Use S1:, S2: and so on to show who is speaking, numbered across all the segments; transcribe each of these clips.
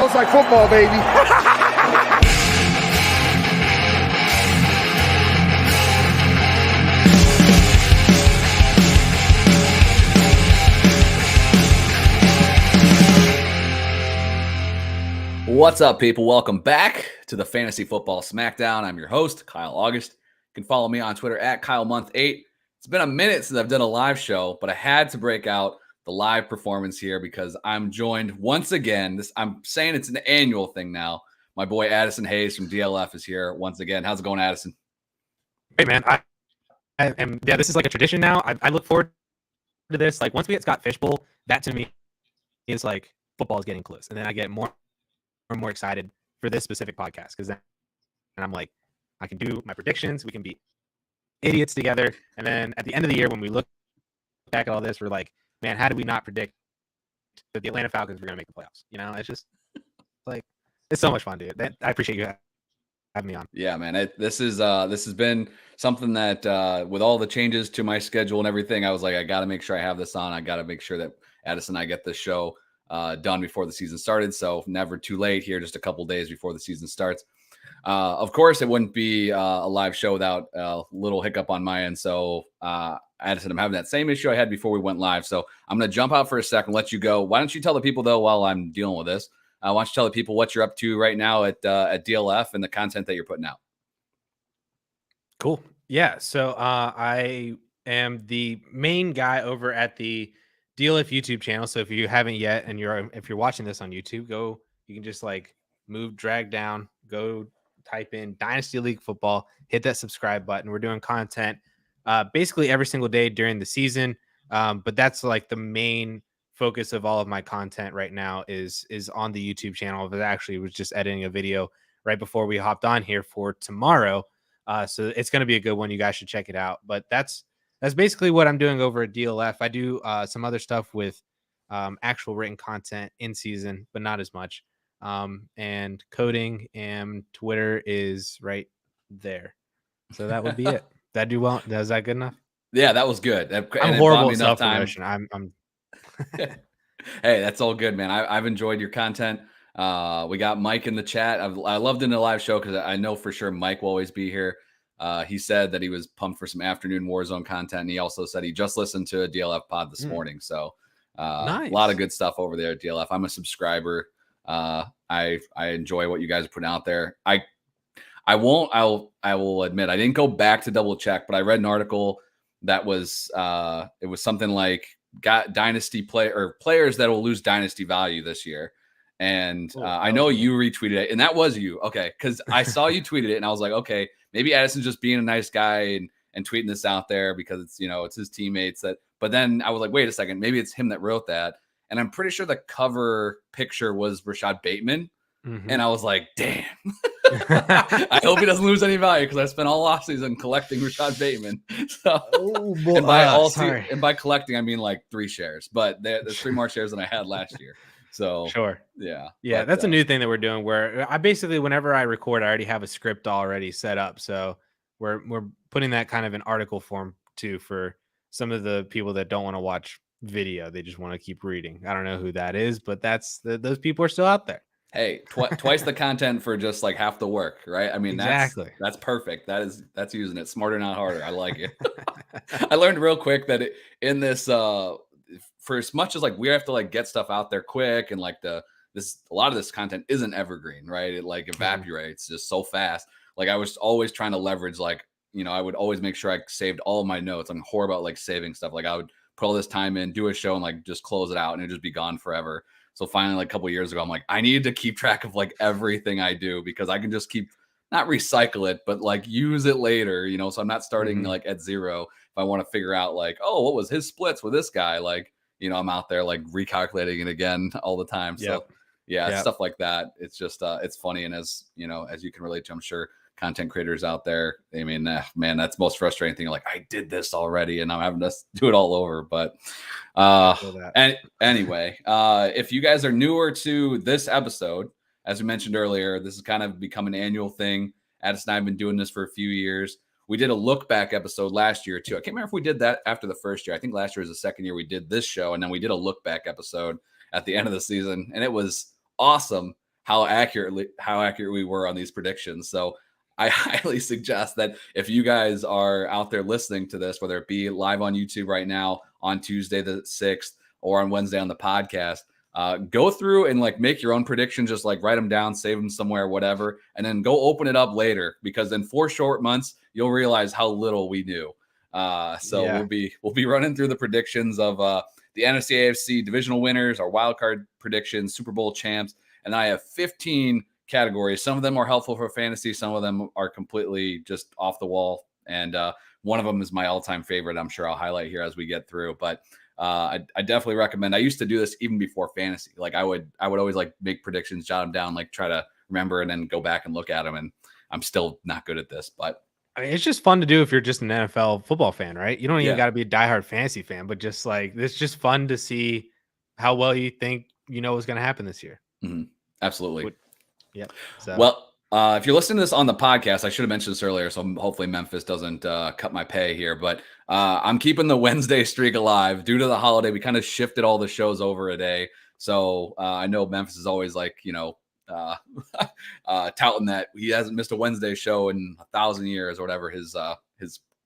S1: Smells like football, baby.
S2: What's up, people? Welcome back to the Fantasy Football Smackdown. I'm your host, Kyle August. You can follow me on Twitter at KyleMonth8. It's been a minute since I've done a live show, but I had to break out the live performance here because I'm joined once again. I'm saying it's an annual thing now. My boy Addison Hayes from DLF is here once again. How's it going, Addison?
S3: Hey, man. I am. Yeah, this is like a tradition now. I look forward to this. Like once we get Scott Fishbowl, that to me is like football is getting close, and then I get more and more excited for this specific podcast because then I'm like, I can do my predictions. We can be idiots together, and then at the end of the year, when we look back at all this, we're like, man, how did we not predict that the Atlanta Falcons were going to make the playoffs? You know, it's just like it's so much fun, dude. I appreciate you having me on.
S2: Yeah, man. This has been something that with all the changes to my schedule and everything, I was like, I got to make sure I have this on. I got to make sure that Addison and I get this show done before the season started. So never too late here, just a couple days before the season starts. Of course, it wouldn't be a live show without a little hiccup on my end. So Addison, I'm having that same issue I had before we went live. So I'm going to jump out for a second, let you go. Why don't you tell the people, though, while I'm dealing with this, why don't you tell the people what you're up to right now at DLF and the content that you're putting out?
S3: Cool. Yeah. So I am the main guy over at the DLF YouTube channel. So if you haven't yet, and if you're watching this on YouTube, you can just like drag down, go type in Dynasty League Football, hit that subscribe button. We're doing content basically every single day during the season. But that's like the main focus of all of my content right now is on the YouTube channel. But actually was just editing a video right before we hopped on here for tomorrow. So it's going to be a good one. You guys should check it out. But that's basically what I'm doing over at DLF. I do some other stuff with actual written content in season, but not as much. And coding and Twitter is right there. So that would be it. Did I do well? Was that good enough?
S2: Yeah, that was good.
S3: I'm horrible at self-promotion. I'm
S2: Hey, that's all good, man. I've enjoyed your content. We got Mike in the chat. I loved it in the live show because I know for sure Mike will always be here. He said that he was pumped for some afternoon Warzone content. And he also said he just listened to a DLF pod this morning. So
S3: nice.
S2: A lot of good stuff over there at DLF. I'm a subscriber. I enjoy what you guys are putting out there. I will admit I didn't go back to double check, but I read an article that was it was something like got dynasty players that will lose dynasty value this year. And I know you retweeted it, and that was you. Okay. Cause I saw you tweeted it and I was like, okay, maybe Addison's just being a nice guy and tweeting this out there because it's, it's his teammates but then I was like, wait a second, maybe it's him that wrote that. And I'm pretty sure the cover picture was Rashad Bateman. Mm-hmm. And I was like, damn, I hope he doesn't lose any value because I spent all offseason collecting Rashad Bateman. So, and by collecting, I mean like 3 shares, but there's 3 more shares than I had last year. So
S3: sure.
S2: Yeah.
S3: But, that's a new thing that we're doing where I basically, whenever I record, I already have a script already set up. So we're putting that kind of in article form too, for some of the people that don't want to watch video. They just want to keep reading. I don't know who that is, but those people are still out there.
S2: Hey, twice the content for just like half the work, right? I mean,
S3: exactly.
S2: That's perfect. That's using it smarter, not harder. I like it. I learned real quick that in this, for as much as like we have to like get stuff out there quick and like a lot of this content isn't evergreen, right? It like evaporates just so fast. Like I was always trying to leverage, like, I would always make sure I saved all of my notes. I'm horrible about like saving stuff. Like I would put all this time in, do a show and like just close it out and it'd just be gone forever. So finally, like a couple of years ago, I'm like, I needed to keep track of like everything I do because I can just keep not recycle it, but like use it later, so I'm not starting like at zero. If I want to figure out like, oh, what was his splits with this guy? Like, I'm out there like recalculating it again all the time. So stuff like that. It's just, it's funny. And as you can relate to, I'm sure content creators out there, I mean, man, that's the most frustrating thing. Like I did this already and I'm having to do it all over. But anyway, if you guys are newer to this episode, as we mentioned earlier, this has kind of become an annual thing. Addison and I have been doing this for a few years. We did a look back episode last year too. I can't remember if we did that after the first year. I think last year was the second year we did this show. And then we did a look back episode at the end of the season. And it was awesome how accurate we were on these predictions. So I highly suggest that if you guys are out there listening to this, whether it be live on YouTube right now on Tuesday the 6th or on Wednesday on the podcast, go through and like make your own predictions, just like write them down, save them somewhere, whatever, and then go open it up later, because in 4 short months, you'll realize how little we knew. We'll be running through the predictions of the NFC AFC divisional winners, our wild card predictions, Super Bowl champs, and I have 15 categories. Some of them are helpful for fantasy. Some of them are completely just off the wall. And one of them is my all-time favorite. I'm sure I'll highlight here as we get through. But I definitely recommend. I used to do this even before fantasy. Like I would always like make predictions, jot them down, like try to remember, and then go back and look at them. And I'm still not good at this, but
S3: I mean, it's just fun to do if you're just an NFL football fan, right? You don't even
S2: Yeah.
S3: got to be a diehard fantasy fan, but just like it's just fun to see how well you think you know what's going to happen this year.
S2: Absolutely.
S3: Yep. So.
S2: Well, if you're listening to this on the podcast, I should have mentioned this earlier, so hopefully Memphis doesn't cut my pay here. But I'm keeping the Wednesday streak alive due to the holiday. We kind of shifted all the shows over a day, so I know Memphis is always like, touting that he hasn't missed a Wednesday show in 1,000 years or whatever his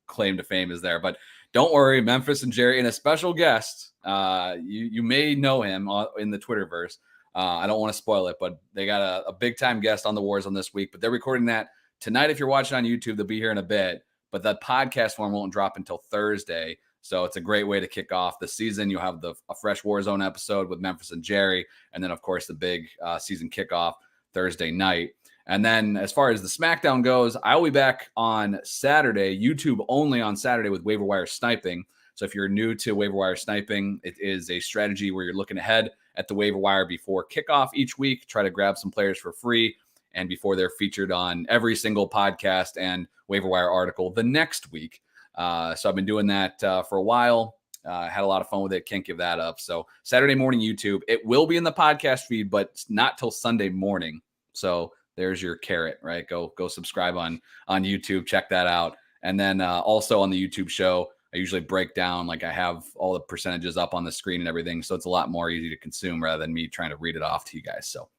S2: claim to fame is there. But don't worry, Memphis and Jerry and a special guest. You may know him in the Twitterverse. I don't want to spoil it, but they got a big time guest on the War Zone this week. But they're recording that tonight. If you're watching on YouTube, they'll be here in a bit. But that podcast form won't drop until Thursday. So it's a great way to kick off the season. You'll have a fresh War Zone episode with Memphis and Jerry. And then, of course, the big season kickoff Thursday night. And then as far as the Smackdown goes, I'll be back on Saturday, YouTube only on Saturday, with waiver wire sniping. So if you're new to waiver wire sniping, it is a strategy where you're looking ahead at the waiver wire before kickoff each week, try to grab some players for free, and before they're featured on every single podcast and waiver wire article the next week. So I've been doing that for a while. Had a lot of fun with it. Can't give that up. So Saturday morning YouTube. It will be in the podcast feed, but it's not till Sunday morning. So there's your carrot, right? Go subscribe on YouTube. Check that out. And then also on the YouTube show, I usually break down, like I have all the percentages up on the screen and everything. So it's a lot more easy to consume rather than me trying to read it off to you guys. So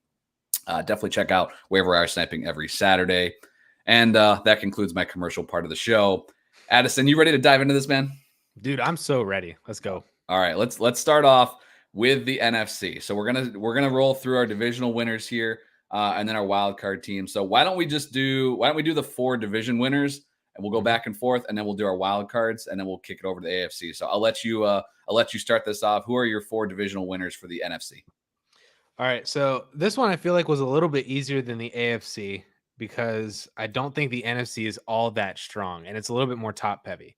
S2: definitely check out waiver wire sniping every Saturday. And that concludes my commercial part of the show. Addison, you ready to dive into this, man?
S3: Dude, I'm so ready. Let's go. All
S2: right, let's start off with the NFC. So we're gonna roll through our divisional winners here, and then our wild card team. So why don't we do the 4 division winners, and we'll go back and forth, and then we'll do our wild cards, and then we'll kick it over to the AFC. So I'll let you start this off. Who are your 4 divisional winners for the NFC?
S3: All right, so this one I feel like was a little bit easier than the AFC because I don't think the NFC is all that strong, and it's a little bit more top heavy.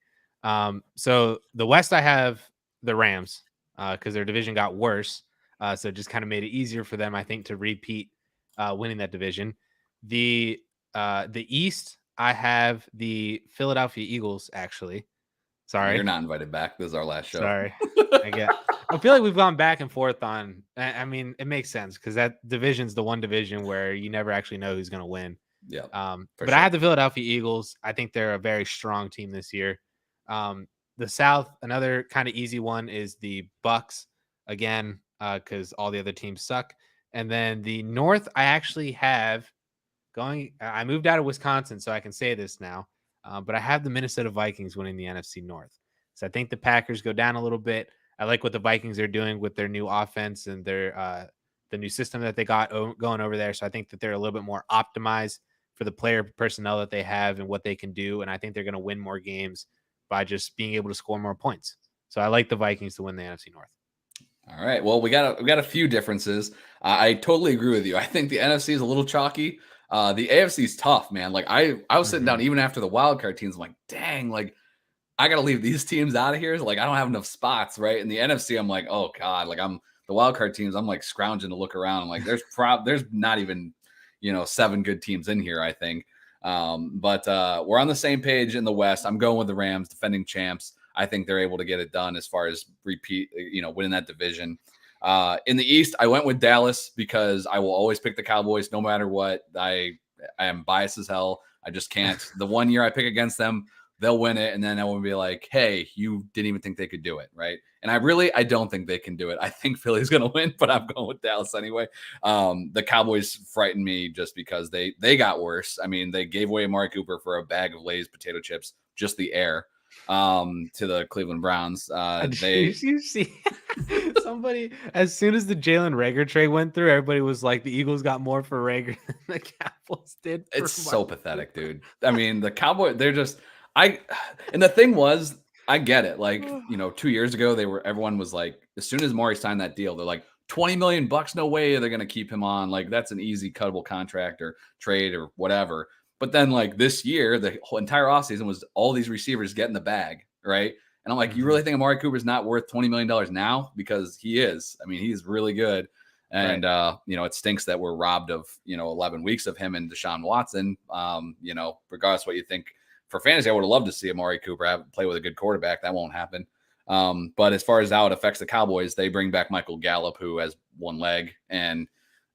S3: So the West, I have the Rams because their division got worse. So it just kind of made it easier for them, I think, to repeat winning that division. The East, I have the Philadelphia Eagles, actually. Sorry.
S2: You're not invited back. This is our last show.
S3: Sorry. I feel like we've gone back and forth on, I mean, it makes sense because that division's the one division where you never actually know who's going to win.
S2: Yeah.
S3: But sure. I have the Philadelphia Eagles. I think they're a very strong team this year. The South, another kind of easy one is the Bucks again, because all the other teams suck. And then the North, I actually have I moved out of Wisconsin, so I can say this now. But I have the Minnesota Vikings winning the NFC North. So I think the Packers go down a little bit. I like what the Vikings are doing with their new offense and their the new system that they got going over there. So I think that they're a little bit more optimized for the player personnel that they have and what they can do. And I think they're going to win more games by just being able to score more points. So I like the Vikings to win the NFC North.
S2: All right. Well, we got a few differences. I totally agree with you. I think the NFC is a little chalky. The AFC is tough, man. Like I was sitting down even after the wild card teams. I'm like, dang, like I got to leave these teams out of here. Like I don't have enough spots, right? In the NFC, I'm like, oh God, like I'm the wild card teams. I'm like scrounging to look around. I'm like, there's not even, 7 good teams in here, I think. But we're on the same page in the West. I'm going with the Rams, defending champs. I think they're able to get it done as far as winning that division. In the East, I went with Dallas because I will always pick the Cowboys no matter what. I am biased as hell. I just can't. The one year I pick against them, they'll win it, and then everyone will be like, hey, you didn't even think they could do it, right? And I don't think they can do it. I think Philly's going to win, but I'm going with Dallas anyway. The Cowboys frighten me just because they got worse. I mean, they gave away Amari Cooper for a bag of Lay's potato chips, just the air, to the Cleveland Browns.
S3: Did you see somebody, as soon as the Jalen Reagor trade went through, everybody was like, the Eagles got more for Reagor than the Cowboys did.
S2: It's so pathetic, dude. I mean, the Cowboys, they're just and the thing was, I get it. Like, 2 years ago, everyone was like, as soon as Maury signed that deal, they're like, $20 million, no way they're gonna keep him on. Like, that's an easy cuttable contract or trade or whatever. But then, like, this year, the whole entire offseason was all these receivers getting the bag, right? And I'm like, you really think Amari Cooper's not worth $20 million now? Because he is. I mean, he's really good. And,
S3: Right.
S2: it stinks that we're robbed of, 11 weeks of him and Deshaun Watson. Regardless of what you think for fantasy, I would have loved to see Amari Cooper play with a good quarterback. That won't happen. But as far as how it affects the Cowboys, they bring back Michael Gallup, who has one leg. And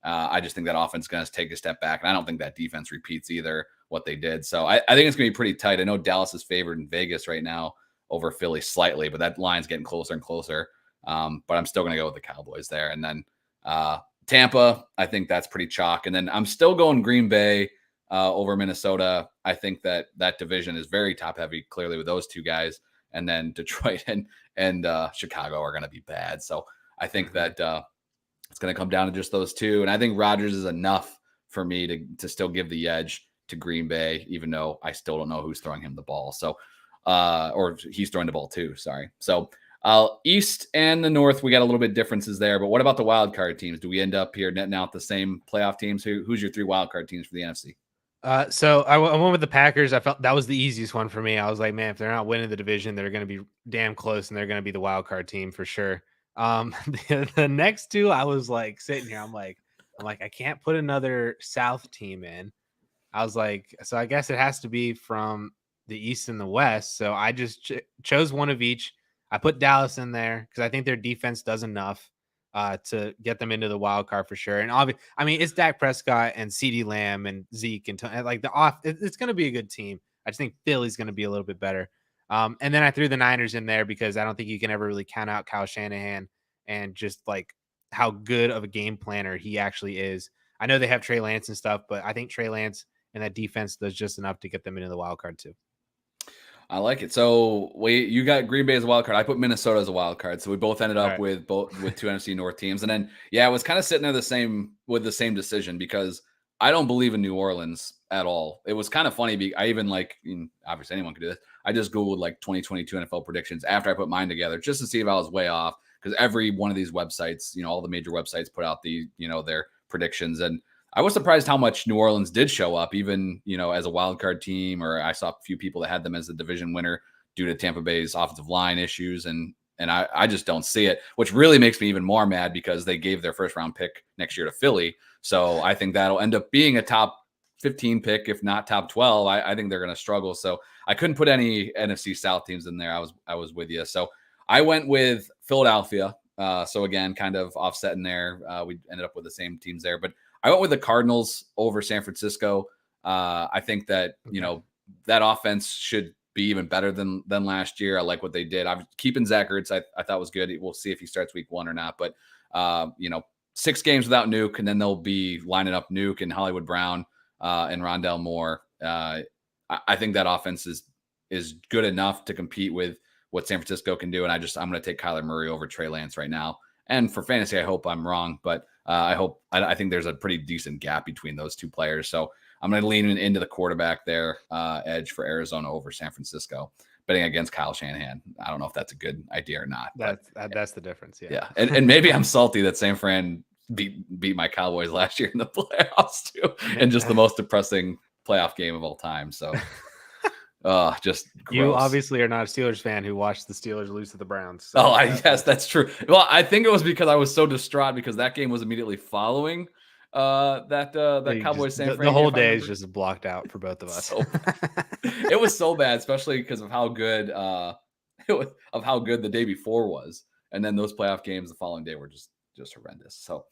S2: I just think that offense is going to take a step back. And I don't think that defense repeats either what they did. So I think it's going to be pretty tight. I know Dallas is favored in Vegas right now over Philly slightly, but that line's getting closer and closer. But I'm still going to go with the Cowboys there. And then Tampa, I think that's pretty chalk. And then I'm still going Green Bay over Minnesota. I think that division is very top heavy, clearly, with those two guys. And then Detroit and Chicago are going to be bad. So I think that it's going to come down to just those two. And I think Rodgers is enough for me to still give the edge to Green Bay, even though I still don't know who's throwing him the ball. So, or he's throwing the ball too. Sorry. So East and the North, we got a little bit differences there. But what about the wild card teams? Do we end up here netting out the same playoff teams? Who's your 3 wild card teams for the NFC?
S3: So I went with the Packers. I felt that was the easiest one for me. I was like, man, if they're not winning the division, they're going to be damn close, and they're going to be the wild card team for sure. The next two, I was like sitting here. I'm like, I can't put another South team in. I was like, so I guess it has to be from the East and the West. So I just chose one of each. I put Dallas in there because I think their defense does enough to get them into the wild card for sure. And obviously, I mean, it's Dak Prescott and CeeDee Lamb and Zeke and like it's going to be a good team. I just think Philly's going to be a little bit better. And then I threw the Niners in there because I don't think you can ever really count out Kyle Shanahan and just like how good of a game planner he actually is. I know they have Trey Lance and stuff, but I think Trey Lance and that defense does just enough to get them into the wild card too.
S2: I like it. So you got Green Bay as a wild card. I put Minnesota as a wild card. So we both ended up with 2 NFC North teams. And then, I was kind of sitting there the same decision because I don't believe in New Orleans at all. It was kind of funny. I even obviously anyone could do this. I just Googled 2022 NFL predictions after I put mine together just to see if I was way off. Because every one of these websites, all the major websites put out their predictions. And I was surprised how much New Orleans did show up, even, as a wild card team, or I saw a few people that had them as the division winner due to Tampa Bay's offensive line issues. And I just don't see it, which really makes me even more mad because they gave their first round pick next year to Philly. So I think that'll end up being a top 15 pick, if not top 12. I think they're going to struggle. So I couldn't put any NFC South teams in there. I was with you. So I went with Philadelphia. So again, kind of offsetting there. We ended up with the same teams there, but I went with the Cardinals over San Francisco. I think that, that offense should be even better than last year. I like what they did. I'm keeping Zach Ertz. I thought was good. We'll see if he starts week 1 or not. But, 6 games without Nuke, and then they'll be lining up Nuke and Hollywood Brown and Rondell Moore. I think that offense is good enough to compete with what San Francisco can do. And I'm going to take Kyler Murray over Trey Lance right now. And for fantasy, I hope I'm wrong, but I think there's a pretty decent gap between those two players. So I'm going to lean into the quarterback there, edge for Arizona over San Francisco, betting against Kyle Shanahan. I don't know if that's a good idea or not.
S3: That's the difference. Yeah.
S2: Yeah. And maybe I'm salty that San Fran beat my Cowboys last year in the playoffs too. And just the most depressing playoff game of all time. So just gross.
S3: You obviously are not a Steelers fan who watched the Steelers lose to the Browns. So
S2: yes, that's true. Well, I think it was because I was so distraught because that game was immediately following that Cowboys San Fran.
S3: The whole day is just blocked out for both of us.
S2: It was so bad, especially because of how good the day before was, and then those playoff games the following day were just horrendous. So,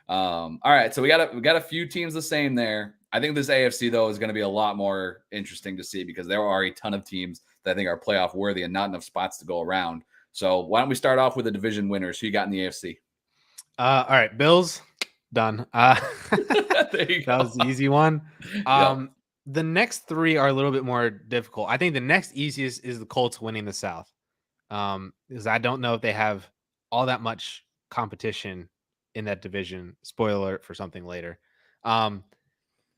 S2: all right, so we got a few teams the same there. I think this AFC though is going to be a lot more interesting to see because there are a ton of teams that I think are playoff worthy and not enough spots to go around. So why don't we start off with the division winners? Who you got in the AFC?
S3: All right, Bills done.
S2: There you
S3: That
S2: go.
S3: was the easy one.
S2: Yep.
S3: The next three are a little bit more difficult. I think the next easiest is the Colts winning the South. Because I don't know if they have all that much competition in that division. Spoiler alert for something later. All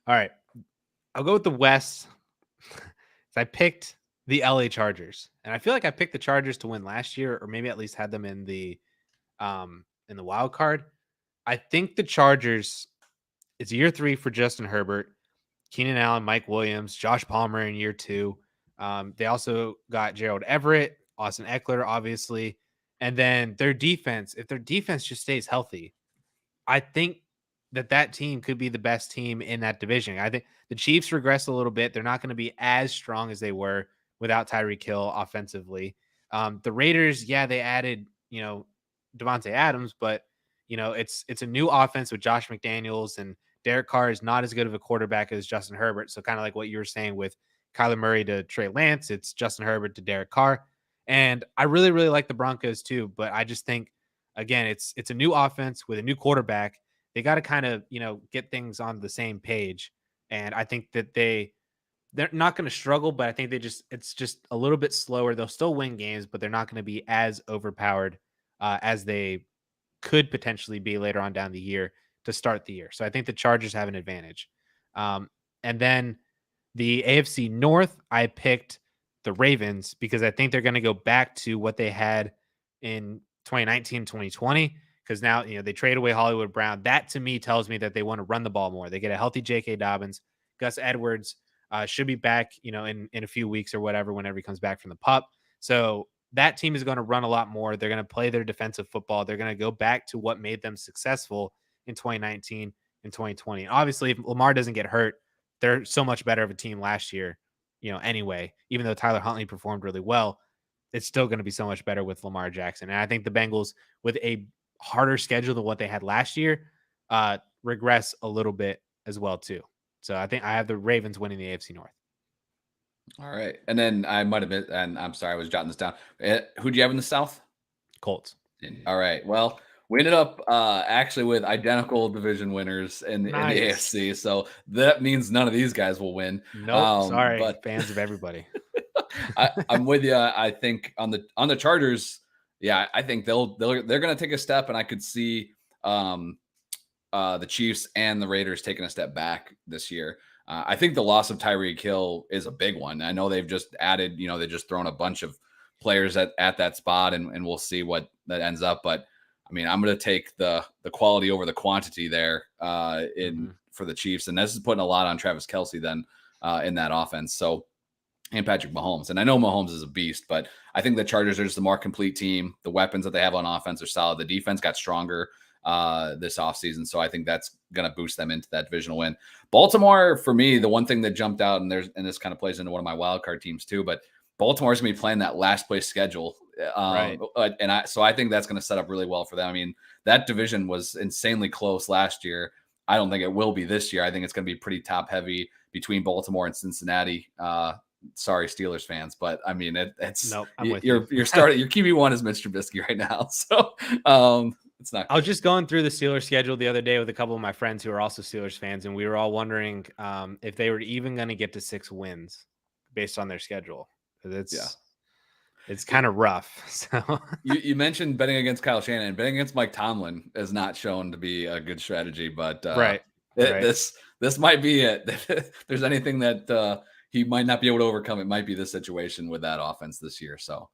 S3: right, I'll go with the West. I picked the LA Chargers, and I feel like I picked the Chargers to win last year, or maybe at least had them in the wild card. I think the Chargers. It's year 3 for Justin Herbert, Keenan Allen, Mike Williams, Josh Palmer in year 2. They also got Gerald Everett, Austin Eckler, obviously, and then their defense. If their defense just stays healthy, I think that team could be the best team in that division. I think the Chiefs regress a little bit. They're not going to be as strong as they were without Tyreek Hill offensively. The Raiders, yeah, they added, Devontae Adams, but it's a new offense with Josh McDaniels, and Derek Carr is not as good of a quarterback as Justin Herbert. So kind of like what you were saying with Kyler Murray to Trey Lance, it's Justin Herbert to Derek Carr. And I really, really like the Broncos too, but I just think, again, it's a new offense with a new quarterback. They got to kind of, get things on the same page. And I think that they're not going to struggle, but I think it's just a little bit slower. They'll still win games, but they're not going to be as overpowered as they could potentially be later on down the year to start the year. So I think the Chargers have an advantage. And then the AFC North, I picked the Ravens because I think they're going to go back to what they had in 2019, 2020, because now, they trade away Hollywood Brown. That to me tells me that they want to run the ball more. They get a healthy J.K. Dobbins. Gus Edwards should be back, in a few weeks or whatever, whenever he comes back from the pup. So that team is going to run a lot more. They're going to play their defensive football. They're going to go back to what made them successful in 2019 and 2020. And obviously, if Lamar doesn't get hurt, they're so much better of a team last year, anyway. Even though Tyler Huntley performed really well, it's still going to be so much better with Lamar Jackson. And I think the Bengals, with a harder schedule than what they had last year, regress a little bit as well too. So I think I have the Ravens winning the AFC North.
S2: All right. And then I might have been, and I'm sorry, I was jotting this down. Who do you have in the South?
S3: Colts.
S2: All right. Well, we ended up actually with identical division winners in the AFC. So that means none of these guys will win.
S3: Nope. Sorry,
S2: but
S3: fans of everybody.
S2: I'm with you. I think on the Chargers, yeah, I think they're going to take a step, and I could see the Chiefs and the Raiders taking a step back this year. I think the loss of Tyreek Hill is a big one. I know they've just added, they just thrown a bunch of players at that spot, and we'll see what that ends up. But I mean, I'm going to take the quality over the quantity there for the Chiefs, and this is putting a lot on Travis Kelce then in that offense. So, and Patrick Mahomes, and I know Mahomes is a beast, but I think the Chargers are just a more complete team. The weapons that they have on offense are solid. The defense got stronger this offseason, so I think that's going to boost them into that divisional win. Baltimore, for me, the one thing that jumped out, and this kind of plays into one of my wild card teams too, but Baltimore's going to be playing that last place schedule.
S3: Right.
S2: So I think that's going to set up really well for them. I mean, that division was insanely close last year. I don't think it will be this year. I think it's going to be pretty top heavy between Baltimore and Cincinnati. Sorry, Steelers fans, but I mean, it's
S3: nope, I'm with
S2: you're starting. Your QB1 is Mr. Trubisky right now, so it's not.
S3: I was just going through the Steelers schedule the other day with a couple of my friends who are also Steelers fans, and we were all wondering if they were even going to get to 6 wins based on their schedule. It's kind of rough. So
S2: you mentioned betting against Kyle Shanahan. Betting against Mike Tomlin is not shown to be a good strategy, but
S3: right.
S2: This might be it. If there's anything that he might not be able to overcome, it might be this situation with that offense this year. So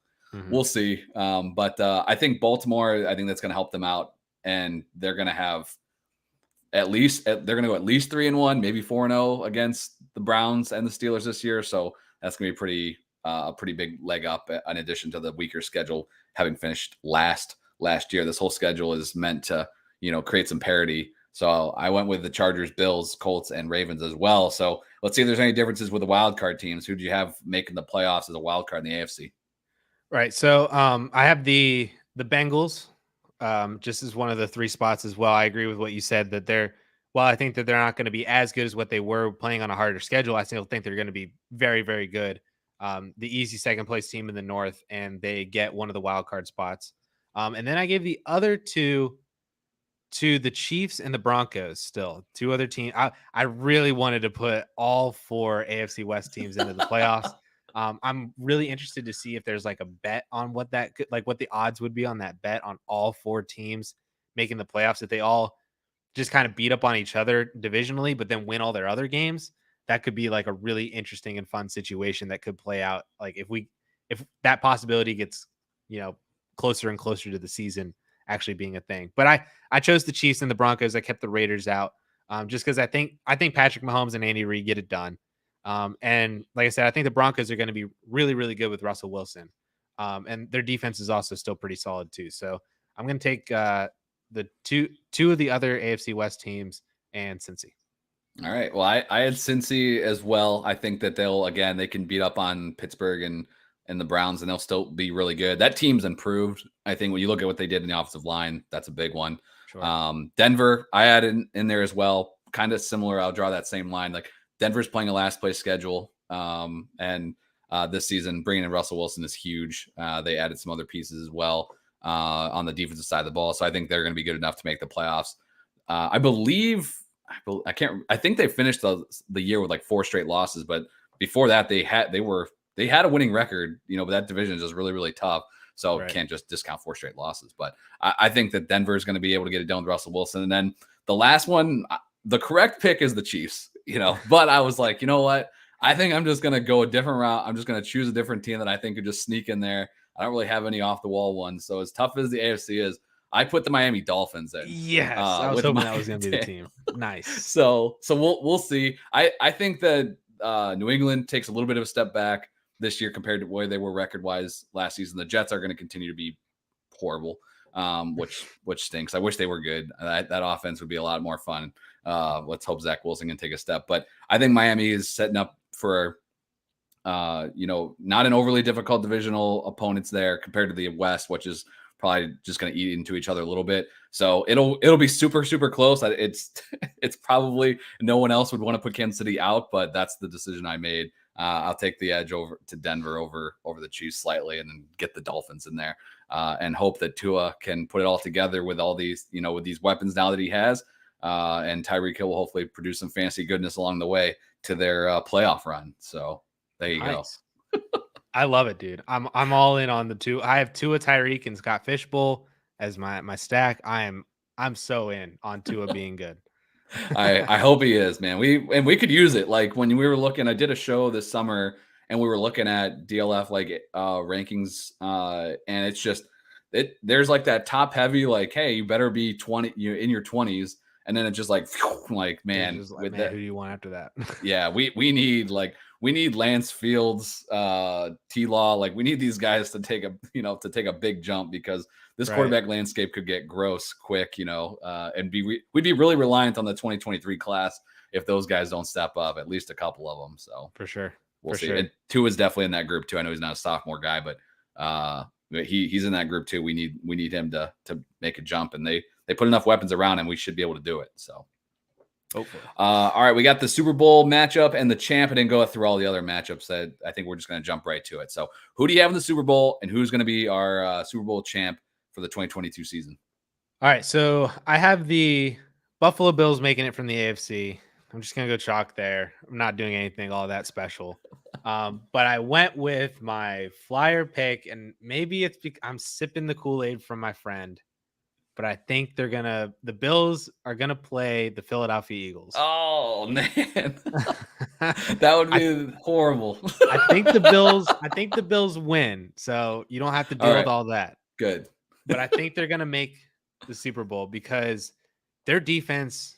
S2: we'll see. But I think Baltimore, I think that's going to help them out, and they're going to have they're going to go at least 3-1, maybe 4-0 against the Browns and the Steelers this year. So that's going to be a pretty big leg up in addition to the weaker schedule having finished last year. This whole schedule is meant to, create some parity. So I went with the Chargers, Bills, Colts, and Ravens as well. So let's see if there's any differences with the wild card teams. Who do you have making the playoffs as a wild card in the AFC?
S3: Right. So I have the Bengals just as one of the 3 spots as well. I agree with what you said that I think that they're not going to be as good as what they were playing on a harder schedule, I still think they're going to be very, very good. the easy second place team in the North, and they get one of the wild card spots. And then I gave the other two to the Chiefs and the Broncos. Still, two other teams. I really wanted to put all four AFC West teams into the playoffs. I'm really interested to see if there's like a bet on what that could, like what the odds would be on that bet on all four teams making the playoffs. If they all just kind of beat up on each other divisionally, but then win all their other games, that could be like a really interesting and fun situation that could play out. Like if that possibility gets, closer and closer to the season actually being a thing. But I chose the Chiefs and the Broncos. I kept the Raiders out just because I think Patrick Mahomes and Andy Reid get it done. And like I said, I think the Broncos are going to be really, really good with Russell Wilson. And their defense is also still pretty solid too. So I'm going to take the two of the other AFC West teams and Cincy.
S2: All right. Well, I had Cincy as well. I think that they can beat up on Pittsburgh and the Browns, and they'll still be really good. That team's improved. I think when you look at what they did in the offensive line, that's a big one. Sure. Denver, I had in there as well. Kind of similar. I'll draw that same line. Like Denver's playing a last place schedule. And this season, bringing in Russell Wilson is huge. They added some other pieces as well on the defensive side of the ball. So I think they're going to be good enough to make the playoffs. I think they finished the year with like 4 straight losses, but before that they had a winning record, but that division is just really, really tough. So right. Can't just discount 4 straight losses. But I think that Denver is going to be able to get it done with Russell Wilson. And then the last one, the correct pick is the Chiefs, but I was like, you know what? I think I'm just going to go a different route. I'm just going to choose a different team that I think could just sneak in there. I don't really have any off the wall ones. So as tough as the AFC is, I put the Miami Dolphins in.
S3: Yes, I was hoping that was going to be the team. Nice.
S2: So we'll see. I think that New England takes a little bit of a step back this year compared to where they were record-wise last season. The Jets are going to continue to be horrible, which stinks. I wish they were good. That offense would be a lot more fun. Let's hope Zach Wilson can take a step. But I think Miami is setting up for, not an overly difficult divisional opponents there compared to the West, which is probably just going to eat into each other a little bit. So it'll be super, super close. It's probably no one else would want to put Kansas City out, but that's the decision I made. I'll take the edge over to Denver over the Chiefs slightly, and then get the Dolphins in there and hope that Tua can put it all together with all these, with these weapons now that he has. And Tyreek Hill will hopefully produce some fancy goodness along the way to their playoff run. So there you go.
S3: I love it, dude. I'm all in on the two. I have Tua, Tyreek, and Scott Fishbowl as my stack. I'm so in on Tua being good.
S2: I hope he is, man. We could use it. Like when we were looking, I did a show this summer and we were looking at DLF rankings, and it's just there's like that top heavy, like, hey, you better be 20, you're in your 20s, and then it's just like man,
S3: who do you want after that?
S2: Yeah, we need Lance Fields, T-Law, like we need these guys to take a big jump, because this quarterback landscape could get gross quick, and we'd be really reliant on the 2023 class if those guys don't step up, at least a couple of them. So
S3: for sure,
S2: we'll see. Sure. Tua is definitely in that group too. I know he's not a sophomore guy, but he's in that group too. We need him to make a jump, and they put enough weapons around him. We should be able to do it. So.
S3: Hopefully.
S2: All right, we got the Super Bowl matchup and the champ. I didn't go through all the other matchups. That I think we're just going to jump right to it. So who do you have in the Super Bowl, and who's going to be our Super Bowl champ for the 2022 season?
S3: All right, so I have the Buffalo Bills making it from the AFC. I'm just going to go chalk there. I'm not doing anything all that special. But I went with my flyer pick, and maybe it's because I'm sipping the Kool-Aid from my friend. But I think the Bills are going to play the Philadelphia Eagles.
S2: Oh, man. That would be horrible.
S3: I think the Bills win. So you don't have to deal with all that.
S2: Good.
S3: But I think they're going to make the Super Bowl because their defense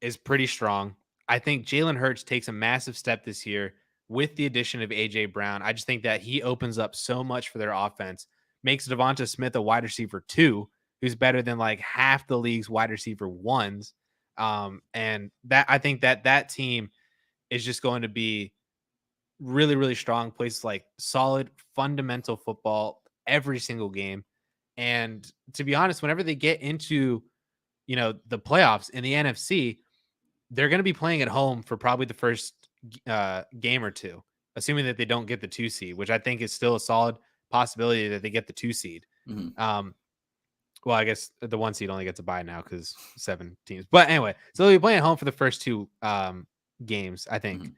S3: is pretty strong. I think Jalen Hurts takes a massive step this year with the addition of A.J. Brown. I just think that he opens up so much for their offense, makes Devonta Smith a wide receiver 2, who's better than like half the league's wide receiver 1s. And that I think that team is just going to be really, really strong, plays like solid fundamental football every single game. And to be honest, whenever they get into, the playoffs in the NFC, they're going to be playing at home for probably the first game or two, assuming that they don't get the 2 seed, which I think is still a solid possibility that they get the 2 seed.
S2: Mm-hmm.
S3: Well, I guess the 1 seed only gets a bye now because 7 teams. But anyway, so they'll be playing at home for the first 2 games, I think.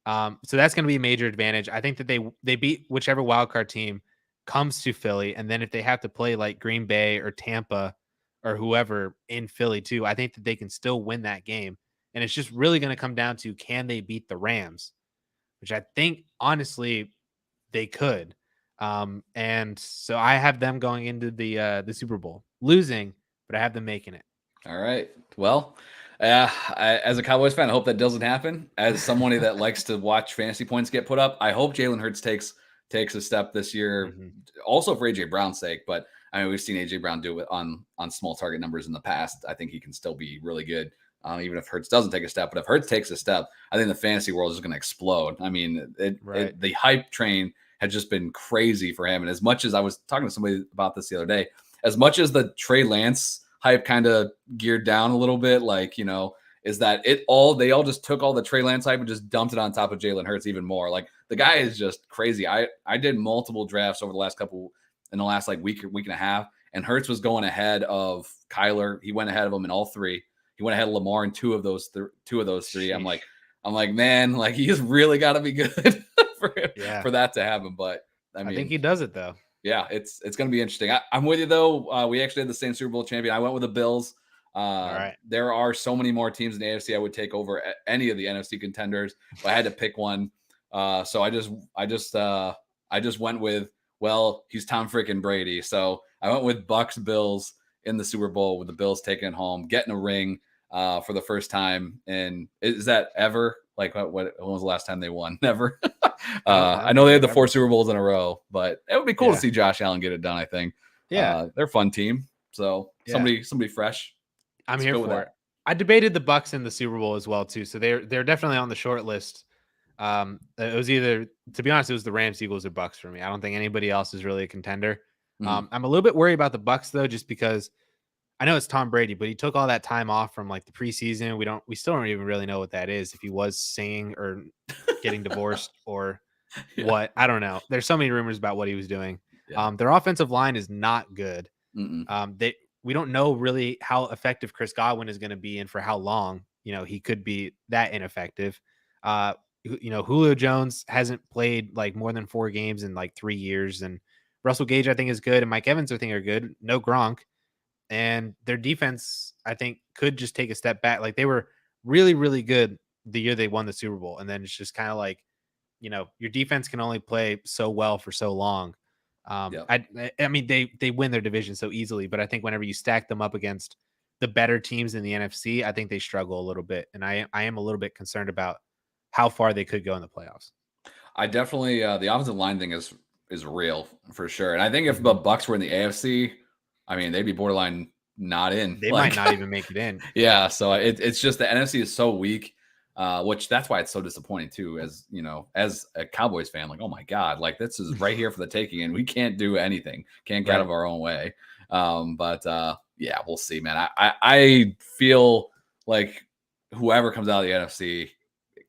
S3: So that's going to be a major advantage. I think that they beat whichever wildcard team comes to Philly, and then if they have to play like Green Bay or Tampa or whoever in Philly too, I think that they can still win that game. And it's just really going to come down to, can they beat the Rams, which I think honestly they could. And so I have them going into the Super Bowl losing, but I have them making it.
S2: All right. Well, as a Cowboys fan, I hope that doesn't happen. As somebody that likes to watch fantasy points get put up, I hope Jalen Hurts takes a step this year, also for AJ Brown's sake. But I mean, we've seen AJ Brown do it on small target numbers in the past. I think he can still be really good, even if Hurts doesn't take a step. But if Hurts takes a step, I think the fantasy world is going to explode. I mean, the hype train had just been crazy for him. And as much as I was talking to somebody about this the other day, as much as the Trey Lance hype kind of geared down a little bit, like, is that they all just took all the Trey Lance hype and just dumped it on top of Jalen Hurts even more. Like, the guy is just crazy. I did multiple drafts over the last like week and a half, and Hurts was going ahead of Kyler. He went ahead of him in all 3. He went ahead of Lamar in 2 of those 3.
S3: Sheesh.
S2: I'm like, man, like, he's really got to be good for that to happen. But I mean,
S3: I think he does it though.
S2: Yeah, it's going to be interesting. I'm with you though. We actually had the same Super Bowl champion. I went with the Bills.
S3: All right.
S2: There are so many more teams in the AFC I would take over any of the NFC contenders. But I had to pick one. So I just went with, well, he's Tom freaking Brady. So I went with Bucks Bills in the Super Bowl, with the Bills taking it home, getting a ring for the first time. And is that ever? Like, when was the last time they won? Never. I know they had the 4 Super Bowls in a row, but it would be cool to see Josh Allen get it done, I think.
S3: Yeah.
S2: They're a fun team. So somebody fresh.
S3: I'm here for it. I debated the Bucks in the Super Bowl as well too. So they're definitely on the short list. It was either, to be honest, it was the Rams, Eagles, or Bucks for me. I don't think anybody else is really a contender. I'm a little bit worried about the Bucks though, just because I know it's Tom Brady, but he took all that time off from like the preseason. We still don't even really know what that is. If he was singing or getting divorced or what, I don't know. There's so many rumors about what he was doing. Their offensive line is not good. We don't know really how effective Chris Godwin is going to be and for how long. He could be that ineffective. Julio Jones hasn't played like more than 4 games in like 3 years, and Russell Gage I think is good, and Mike Evans I think are good. No Gronk. And their defense, I think, could just take a step back. Like, they were really, really good the year they won the Super Bowl. And then it's just kind of like, your defense can only play so well for so long. I mean, they win their division so easily, but I think whenever you stack them up against the better teams in the NFC, I think they struggle a little bit. And I am a little bit concerned about how far they could go in the playoffs.
S2: I definitely, the offensive line thing is real for sure. And I think if the Bucks were in the AFC, I mean, they'd be borderline not in.
S3: They might not even make it in.
S2: Yeah. So it's just the NFC is so weak, which that's why it's so disappointing too, as a Cowboys fan, like, oh my God, like, this is right here for the taking and we can't do anything, can't get out of our own way. But yeah, we'll see, man. I feel like whoever comes out of the NFC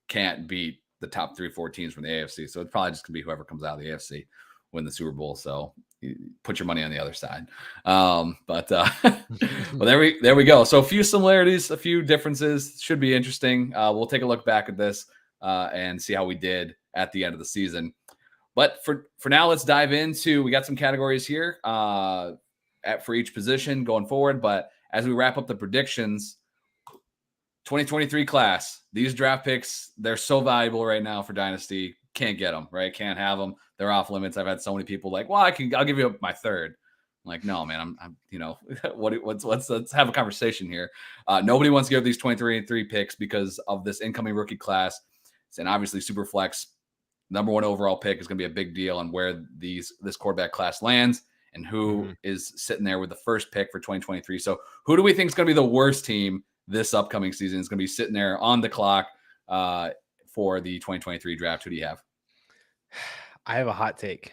S2: can't beat the top 3-4 teams from the AFC. So it's probably just gonna be whoever comes out of the AFC win the Super Bowl. So put your money on the other side. But well, there we go. So a few similarities, a few differences. Should be interesting. We'll take a look back at this and see how we did at the end of the season. But for now, let's dive into, we got some categories here for each position going forward. But as we wrap up the predictions, 2023 class, these draft picks, they're so valuable right now for Dynasty. Can't get them, right? Can't have them. They're off limits. I've had so many people like, well, I'll give you my third. I'm like, no, man, I'm let's have a conversation here. Nobody wants to give these 23 picks because of this incoming rookie class. And obviously Superflex, number 1 overall pick is going to be a big deal on where this quarterback class lands and who is sitting there with the first pick for 2023. So who do we think is going to be the worst team this upcoming season? Is going to be sitting there on the clock for the 2023 draft. Who do you have?
S3: I have a hot take.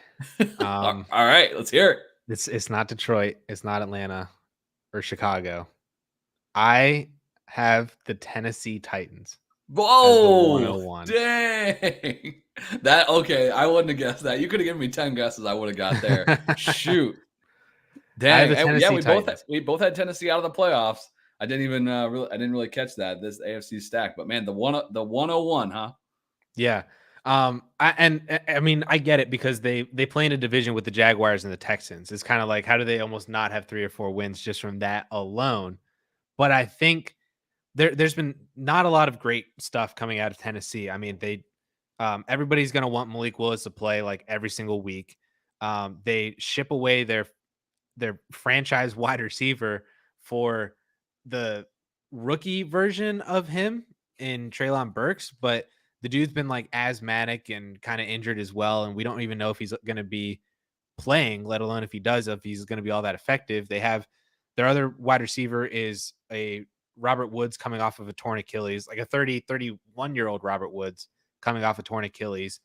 S2: All right, let's hear it.
S3: It's not Detroit. It's not Atlanta or Chicago. I have the Tennessee Titans.
S2: Whoa,
S3: 101.
S2: Dang. Okay, I wouldn't have guessed that. You could have given me 10 guesses. I would have got there. Shoot.
S3: I have
S2: Dang.
S3: the Tennessee Titans.
S2: We both had Tennessee out of the playoffs. I didn't even I didn't really catch that. This AFC stack. But man, the 101, huh?
S3: Yeah. I mean, I get it because they play in a division with the Jaguars and the Texans. It's kind of like, how do they almost not have 3 or 4 wins just from that alone? But I think there's been not a lot of great stuff coming out of Tennessee. I mean, everybody's going to want Malik Willis to play like every single week. They ship away their franchise wide receiver for the rookie version of him in Treylon Burks, but the dude's been like asthmatic and kind of injured as well. And we don't even know if he's going to be playing, let alone if he does, if he's going to be all that effective. They have their other wide receiver is a Robert Woods coming off of a torn Achilles, like a 31-year-old Robert Woods coming off a torn Achilles.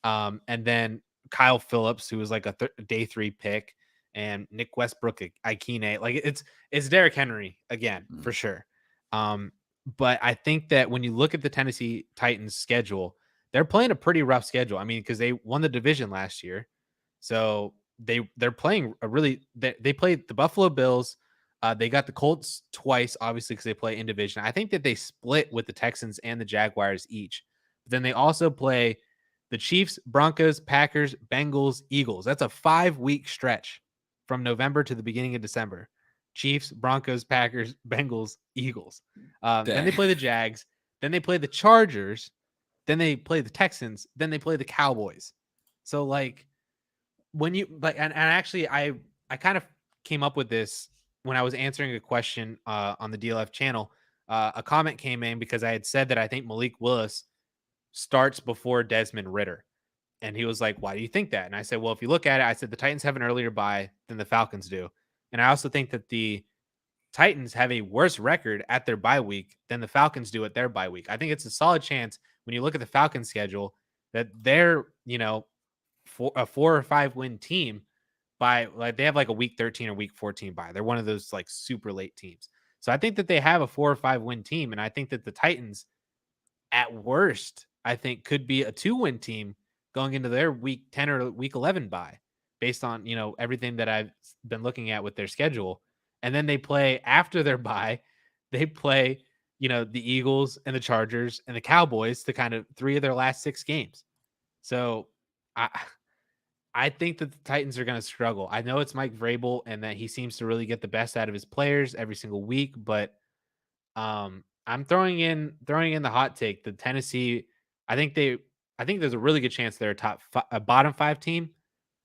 S3: And then Kyle Phillips, who was like a day 3 pick, and Nick Westbrook, Ikene. Like it's Derrick Henry again, for sure. But I think that when you look at the Tennessee Titans schedule, they're playing a pretty rough schedule. I mean, because they won the division last year. So they're playing they played the Buffalo Bills. They got the Colts twice, obviously, because they play in division. I think that they split with the Texans and the Jaguars each. But then they also play the Chiefs, Broncos, Packers, Bengals, Eagles. That's a 5-week stretch from November to the beginning of December. Chiefs, Broncos, Packers, Bengals, Eagles. Then they play the Jags. Then they play the Chargers. Then they play the Texans. Then they play the Cowboys. So like when you like, and actually I kind of came up with this when I was answering a question on the DLF channel. A comment came in because I had said that I think Malik Willis starts before Desmond Ridder. And he was like, why do you think that? And I said, well, if you look at it, I said the Titans have an earlier bye than the Falcons do. And I also think that the Titans have a worse record at their bye week than the Falcons do at their bye week. I think it's a solid chance when you look at the Falcons schedule that they're, a 4 or 5 win team by like they have like a week 13 or week 14 bye. They're one of those like super late teams. So I think that they have a 4 or 5 win team. And I think that the Titans at worst, I think could be a 2-win team going into their week 10 or week 11 bye based on, everything that I've been looking at with their schedule. And then they play after their bye, they play, the Eagles and the Chargers and the Cowboys to kind of 3 of their last 6 games. So I think that the Titans are going to struggle. I know it's Mike Vrabel and that he seems to really get the best out of his players every single week, but I'm throwing in the hot take. The Tennessee, I think there's a really good chance they're a bottom 5 team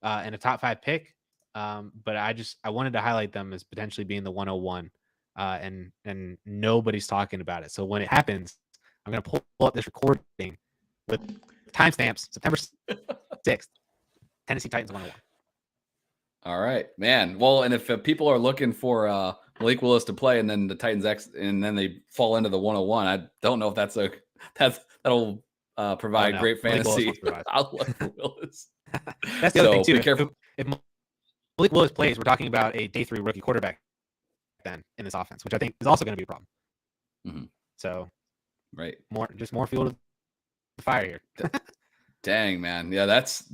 S3: and a top 5 pick. But I wanted to highlight them as potentially being the 101, and nobody's talking about it. So when it happens, I'm going to pull up this recording with timestamps, September 6th, Tennessee Titans 101.
S2: All right, man. Well, and if people are looking for Malik Willis to play, and then the Titans and then they fall into the 101, I don't know if that'll provide great fantasy outlook for Willis.
S3: That's the other thing too. Be careful. If Malik Willis plays, we're talking about a day 3 rookie quarterback then in this offense, which I think is also going to be a problem.
S2: Mm-hmm.
S3: So,
S2: right, more
S3: fuel to the fire here.
S2: Dang, man. Yeah, that's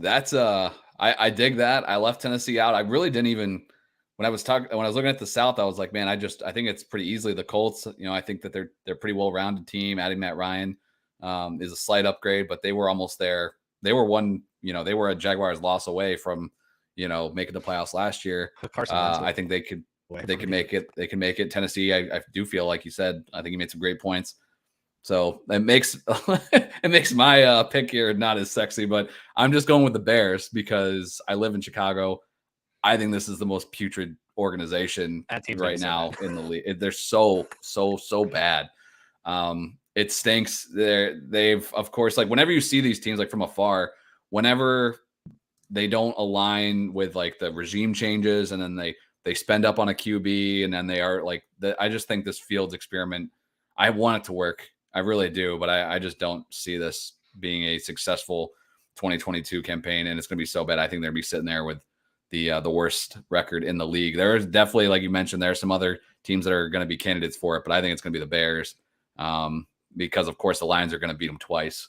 S2: I dig that. I left Tennessee out. I really didn't even when I was looking at the South, I was like, man, I think it's pretty easily the Colts. I think that they're pretty well-rounded team. Adding Matt Ryan is a slight upgrade, but they were almost there. They were they were a Jaguars loss away from, making the playoffs last year. I think they could make it. They can make it. Tennessee, I do feel like you said, I think he made some great points. So it makes my pick here not as sexy, but I'm just going with the Bears because I live in Chicago. I think this is the most putrid organization right now in the league. They're so bad. It stinks. They've of course, like whenever you see these teams like from afar, whenever they don't align with like the regime changes, and then they spend up on a QB, and then they are like I just think this Fields experiment, I want it to work. I really do, but I just don't see this being a successful 2022 campaign, and it's going to be so bad. I think they're going to be sitting there with the worst record in the league. There's definitely, like you mentioned, there are some other teams that are going to be candidates for it, but I think it's going to be the Bears because, of course, the Lions are going to beat them twice.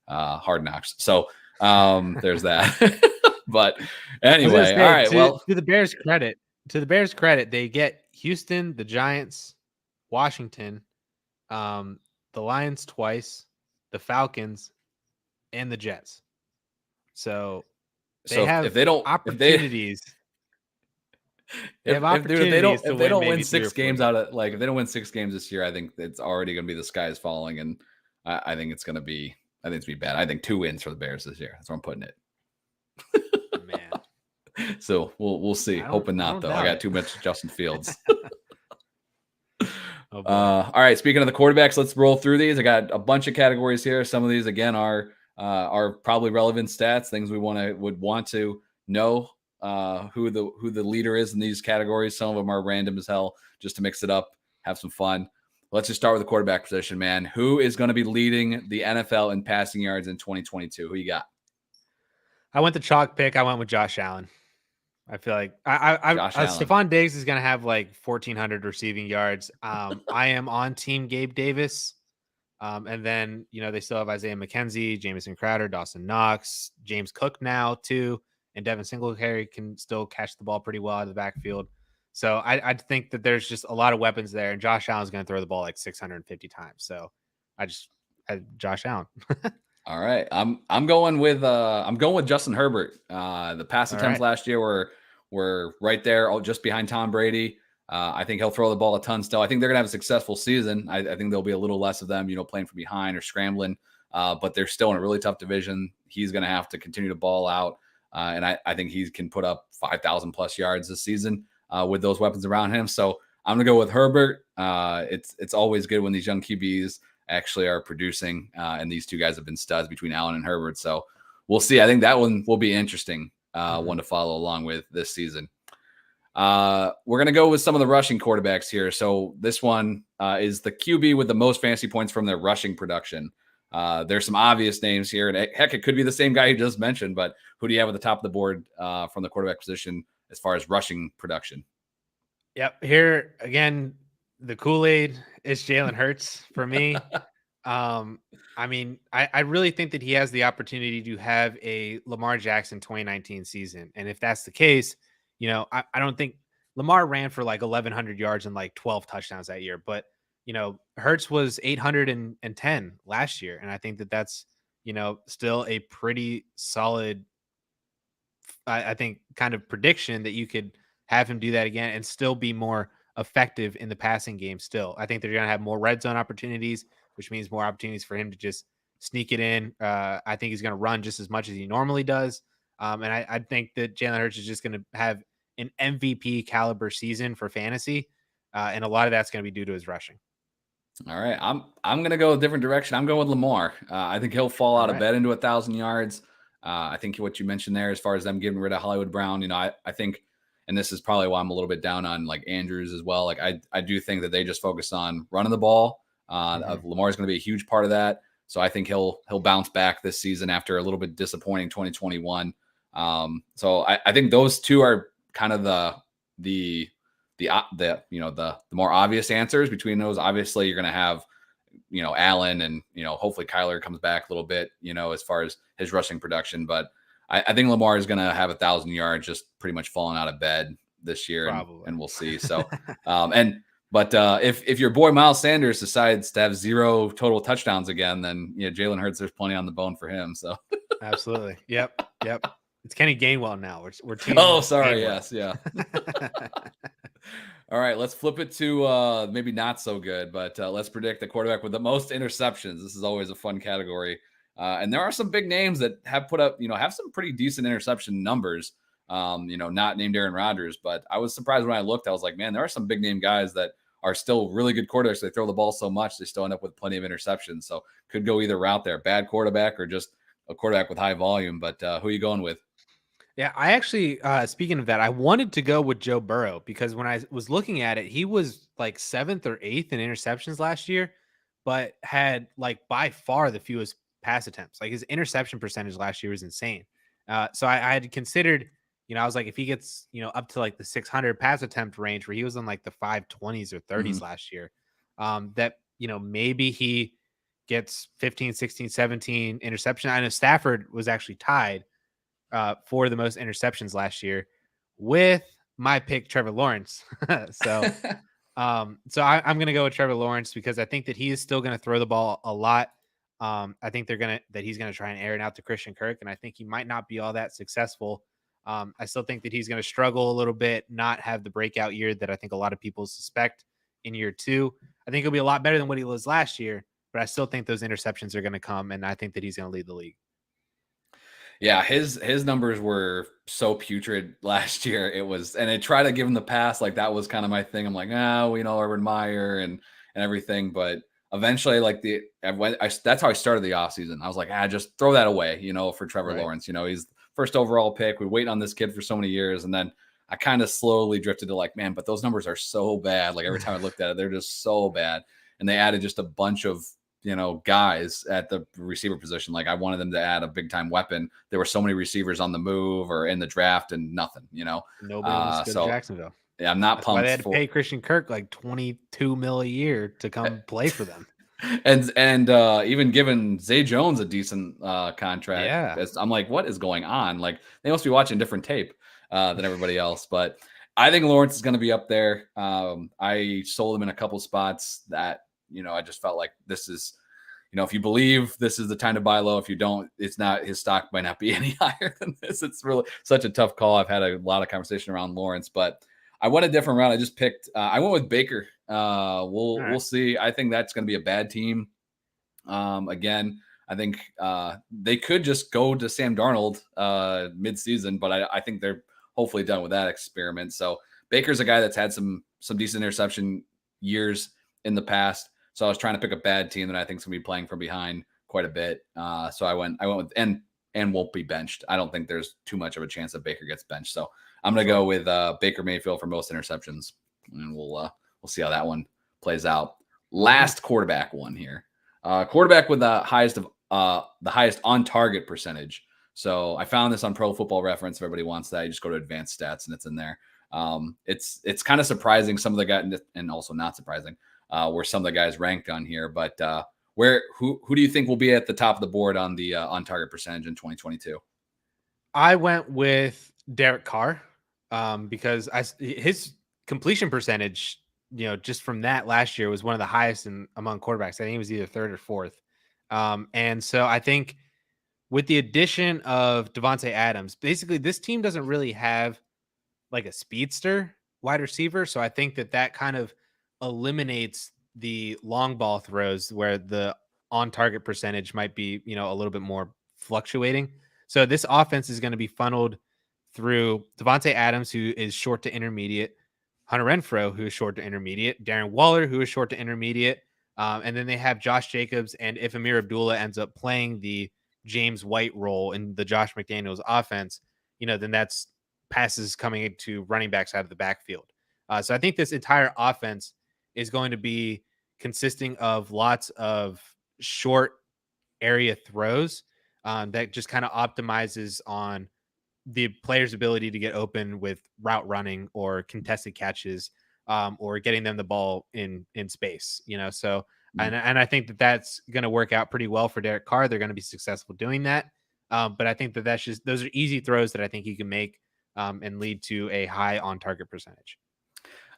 S2: Hard Knocks. So There's that. But anyway, all
S3: Say,
S2: right. Well,
S3: to the Bears' credit, they get Houston, the Giants, Washington, the Lions twice, the Falcons, and the Jets. So they
S2: if
S3: have
S2: they don't,
S3: opportunities. They have
S2: if
S3: opportunities to
S2: if they
S3: win
S2: don't win
S3: maybe 3 or
S2: 6
S3: 4
S2: games
S3: games.
S2: out of like if they don't win 6 games this year, I think it's already going to be the sky is falling, and I think it's going to be bad. I think 2 wins for the Bears this year. That's where I'm putting it.
S3: Man,
S2: So we'll see. Hoping not though. I got too much Justin Fields.
S3: Oh boy.
S2: All right. Speaking of the quarterbacks, let's roll through these. I got a bunch of categories here. Some of these again are probably relevant stats, things we would want to know who the leader is in these categories. Some of them are random as hell, just to mix it up, have some fun. Let's just start with the quarterback position, man. Who is going to be leading the NFL in passing yards in 2022? Who you got?
S3: I went the chalk pick. I went with Josh Allen. I feel like
S2: Josh Allen.
S3: Stephon Diggs is going to have like 1,400 receiving yards. I am on team Gabe Davis. And then, they still have Isaiah McKenzie, Jamison Crowder, Dawson Knox, James Cook now too. And Devin Singletary can still catch the ball pretty well out of the backfield. So I think that there's just a lot of weapons there. And Josh Allen's going to throw the ball like 650 times. So I just had Josh Allen.
S2: All right. I'm going with Justin Herbert. The pass attempts last year were right there, just behind Tom Brady. I think he'll throw the ball a ton still. I think they're gonna have a successful season. I think there'll be a little less of them, playing from behind or scrambling. But they're still in a really tough division. He's gonna have to continue to ball out. And I think he can put up 5,000 plus yards this season with those weapons around him. So I'm gonna go with Herbert. It's always good when these young QBs actually are producing, and these two guys have been studs between Allen and Herbert. So we'll see. I think that one will be interesting, one to follow along with this season. We're going to go with some of the rushing quarterbacks here. So this one is the QB with the most fantasy points from their rushing production. There's some obvious names here, and heck, it could be the same guy you just mentioned, but who do you have at the top of the board from the quarterback position as far as rushing production?
S3: Yep. Here again, the Kool-Aid is Jalen Hurts for me. I really think that he has the opportunity to have a Lamar Jackson 2019 season. And if that's the case, I don't think Lamar ran for like 1,100 yards and like 12 touchdowns that year. But, Hurts was 810 last year. And I think that that's, still a pretty solid, I think, kind of prediction that you could have him do that again and still be more effective in the passing game still. I think they're going to have more red zone opportunities, which means more opportunities for him to just sneak it in. I think he's going to run just as much as he normally does. And I think that Jalen Hurts is just going to have an MVP caliber season for fantasy. And a lot of that's going to be due to his rushing.
S2: All right. I'm going to go a different direction. I'm going with Lamar. I think he'll fall out of bed into 1,000 yards. I think what you mentioned there, as far as them getting rid of Hollywood Brown, I think, and this is probably why I'm a little bit down on like Andrews as well. Like I do think that they just focus on running the ball. Lamar is going to be a huge part of that. So I think he'll bounce back this season after a little bit disappointing 2021. So I think those two are kind of the more obvious answers between those. Obviously, you're going to have, Allen and, hopefully Kyler comes back a little bit, as far as his rushing production. But I think Lamar is going to have 1,000 yards just pretty much falling out of bed this year. And we'll see. So, but if your boy Miles Sanders decides to have 0 total touchdowns again, then Jalen Hurts, there's plenty on the bone for him. So
S3: absolutely. Yep. It's Kenny Gainwell now. We're team.
S2: Oh, sorry.
S3: Gainwell.
S2: Yes. Yeah. All right. Let's flip it to maybe not so good, but let's predict the quarterback with the most interceptions. This is always a fun category. And there are some big names that have put up, have some pretty decent interception numbers. Not named Aaron Rodgers, but I was surprised when I looked. I was like, man, there are some big name guys that are still really good quarterbacks. They throw the ball so much, they still end up with plenty of interceptions. So could go either route there, bad quarterback or just a quarterback with high volume. But who are you going with?
S3: Yeah, I actually, speaking of that, I wanted to go with Joe Burrow because when I was looking at it, he was like 7th or 8th in interceptions last year, but had like by far the fewest pass attempts. Like his interception percentage last year was insane. So I had considered, I was like, if he gets, up to like the 600 pass attempt range where he was in like the 520s or 30s last year, that, maybe he gets 15, 16, 17 interception. I know Stafford was actually tied for the most interceptions last year with my pick, Trevor Lawrence. so I'm going to go with Trevor Lawrence because I think that he is still going to throw the ball a lot. I think that he's going to try and air it out to Christian Kirk, and I think he might not be all that successful. I still think that he's going to struggle a little bit, not have the breakout year that I think a lot of people suspect in year 2. I think he'll be a lot better than what he was last year, but I still think those interceptions are going to come, and I think that he's going to lead the league.
S2: Yeah, his numbers were so putrid last year. It was, and I tried to give him the pass. Like that was kind of my thing. I'm like, we know Urban Meyer and everything, but eventually, like that's how I started the offseason. I was like, just throw that away, for Trevor Lawrence. He's first overall pick. We wait on this kid for so many years, and then I kind of slowly drifted to like, man, but those numbers are so bad. Like every time I looked at it, they're just so bad. And they added just a bunch of guys at the receiver position. Like I wanted them to add a big time weapon. There were so many receivers on the move or in the draft and nothing,
S3: Nobody wants to go to Jacksonville.
S2: Yeah, I'm not
S3: That's
S2: pumped.
S3: Why they had to pay Christian Kirk like $22 million a year to come play for them.
S2: and even giving Zay Jones a decent contract.
S3: Yeah.
S2: I'm like, what is going on? Like they must be watching different tape than everybody else. But I think Lawrence is going to be up there. I sold him in a couple spots that I just felt like this is, if you believe this is the time to buy low, if you don't, it's not, his stock might not be any higher than this. It's really such a tough call. I've had a lot of conversation around Lawrence, but I went a different route. I just picked, I went with Baker. We'll see. I think that's going to be a bad team. Again, I think they could just go to Sam Darnold mid-season, but I think they're hopefully done with that experiment. So Baker's a guy that's had some decent interception years in the past. So I was trying to pick a bad team that I think is going to be playing from behind quite a bit. So I went with and won't be benched. I don't think there's too much of a chance that Baker gets benched. So I'm going to go with Baker Mayfield for most interceptions, and we'll see how that one plays out. Last quarterback one here. Quarterback with the highest on target percentage. So I found this on Pro Football Reference. If everybody wants that, you just go to advanced stats and it's in there. It's kind of surprising some of the guys, and also not surprising where some of the guys ranked on here. But who do you think will be at the top of the board on the on target percentage in 2022?
S3: I went with Derek Carr because his completion percentage, just from that last year was one of the highest among quarterbacks. I think he was either third or fourth. And so I think with the addition of Devontae Adams, basically this team doesn't really have like a speedster wide receiver. So I think that kind of eliminates the long ball throws where the on target percentage might be, a little bit more fluctuating. So this offense is going to be funneled through Devontae Adams, who is short to intermediate, Hunter Renfrow, who is short to intermediate, Darren Waller, who is short to intermediate. And then they have Josh Jacobs. And if Amir Abdullah ends up playing the James White role in the Josh McDaniels offense, then that's passes coming into running backs out of the backfield. So I think this entire offense is going to be consisting of lots of short area throws that just kind of optimizes on the player's ability to get open with route running or contested catches or getting them the ball in space, so and I think that's going to work out pretty well for Derek Carr. They're going to be successful doing that. But I think that's just, those are easy throws that I think he can make and lead to a high on target percentage.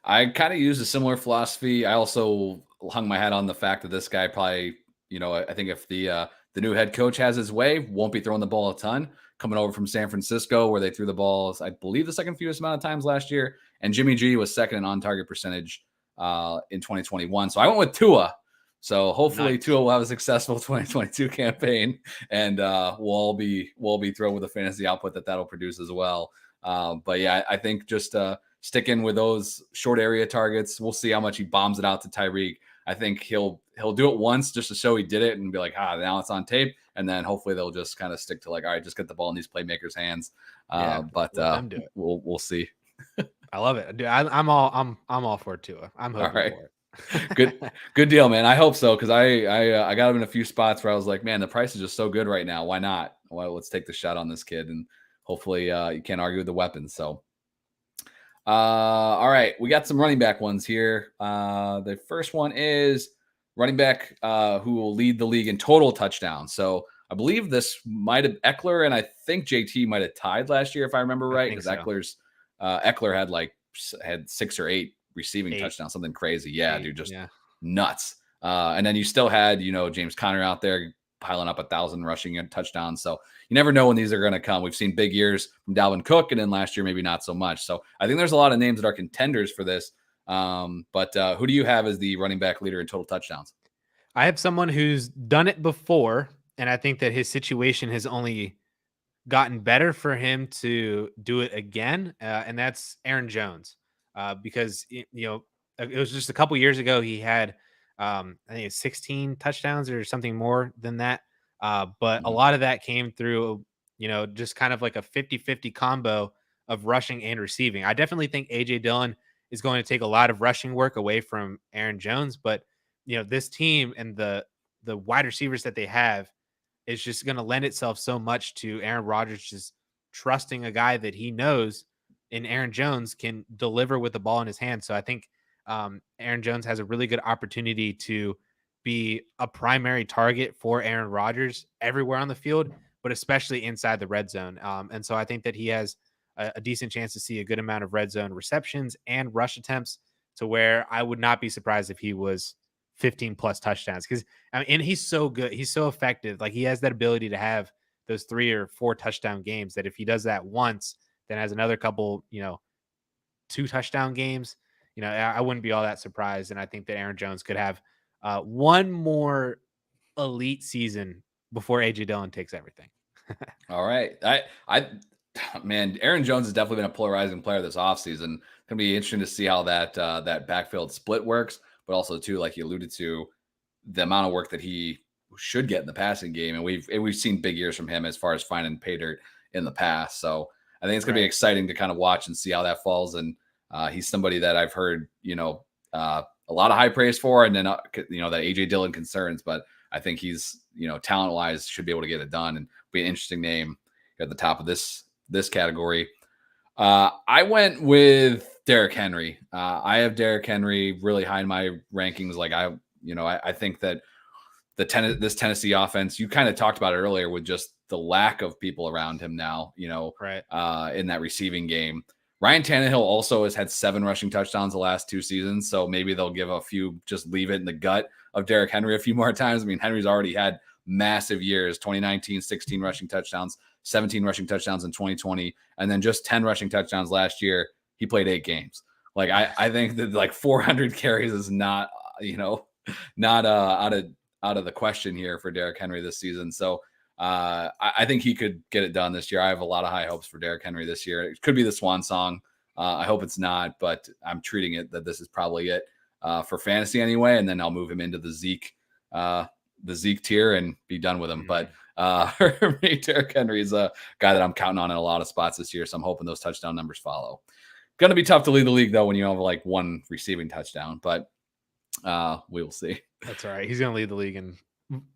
S2: I kind of used a similar philosophy. I also hung my hat on the fact that this guy probably, I think if the new head coach has his way, won't be throwing the ball a ton. Coming over from San Francisco, where they threw the balls, I believe, the second fewest amount of times last year. And Jimmy G was second in on-target percentage in 2021. So I went with Tua. So hopefully Tua will have a successful 2022 campaign, and we'll all be thrilled with the fantasy output that'll produce as well. But yeah, I think just sticking with those short area targets. We'll see how much he bombs it out to Tyreek. I think he'll do it once just to show he did it and be like, now it's on tape. And then hopefully they'll just kind of stick to like, all right, just get the ball in these playmakers' hands. But we'll see.
S3: I love it, dude. I'm all for Tua. I'm hoping for
S2: it. Good deal, man. I hope so, because I got him in a few spots where I was like, man, the price is just so good right now. Why not? Well, let's take the shot on this kid, and hopefully you can't argue with the weapons. So. All right, we got some running back ones here. The first one is running back who will lead the league in total touchdowns. So I believe this might have Eckler, and I think JT might have tied last year if I remember
S3: I
S2: right,
S3: think
S2: because
S3: so.
S2: Eckler had 6 or 8 receiving
S3: 8.
S2: touchdowns, something crazy. Yeah,
S3: 8.
S2: dude, just
S3: Yeah.
S2: nuts. And then you still had James Conner out there piling up 1,000 rushing and touchdowns. So you never know when these are going to come. We've seen big years from Dalvin Cook, and then last year maybe not so much. So I think there's a lot of names that are contenders for this. But who do you have as the running back leader in total touchdowns?
S3: I have someone who's done it before, and I think that his situation has only gotten better for him to do it again, and that's Aaron Jones. Because it was just a couple years ago he had, I think it's 16 touchdowns or something more than that. But a
S2: Mhm.
S3: lot of that came through, just kind of like a 50-50 combo of rushing and receiving. I definitely think AJ Dillon is going to take a lot of rushing work away from Aaron Jones, but this team and the wide receivers that they have is just going to lend itself so much to Aaron Rodgers just trusting a guy that he knows in Aaron Jones can deliver with the ball in his hand. So I think Aaron Jones has a really good opportunity to be a primary target for Aaron Rodgers everywhere on the field, but especially inside the red zone. And so I think that he has a decent chance to see a good amount of red zone receptions and rush attempts, to where I would not be surprised if he was 15 plus touchdowns, because and he's so good. He's so effective. Like, he has that ability to have those 3 or 4 touchdown games that if he does that once, then has another couple, 2 touchdown games, I wouldn't be all that surprised. And I think that Aaron Jones could have one more elite season before AJ Dillon takes everything.
S2: All right. Man, Aaron Jones has definitely been a polarizing player this offseason. It's gonna be interesting to see how that backfield split works, but also too, like you alluded to, the amount of work that he should get in the passing game. And we've seen big years from him as far as finding pay dirt in the past. So I think it's gonna be
S3: Right.
S2: exciting to kind of watch and see how that falls. And he's somebody that I've heard, a lot of high praise for, and then that AJ Dillon concerns, but I think he's, talent wise should be able to get it done and be an interesting name at the top of this category. I went with Derrick Henry. I have Derrick Henry really high in my rankings. Like I think that this Tennessee offense, you kind of talked about it earlier with just the lack of people around him now,
S3: Right.
S2: in that receiving game. Ryan Tannehill also has had 7 rushing touchdowns the last 2 seasons. So maybe they'll give a few, just leave it in the gut of Derrick Henry a few more times. I mean, Henry's already had massive years, 2019, 16 rushing touchdowns, 17 rushing touchdowns in 2020, and then just 10 rushing touchdowns last year. He played 8 games. Like, I think that like 400 carries is not, not out of the question here for Derrick Henry this season. So I think he could get it done this year. I have a lot of high hopes for Derrick Henry this year. It could be the swan song. I hope it's not, but I'm treating it that this is probably it for fantasy anyway. And then I'll move him into the Zeke tier and be done with him. But for me, Derrick Henry is a guy that I'm counting on in a lot of spots this year. So I'm hoping those touchdown numbers follow. Going to be tough to lead the league though when you have like 1 receiving touchdown, but we will see.
S3: That's all right. He's going to lead the league in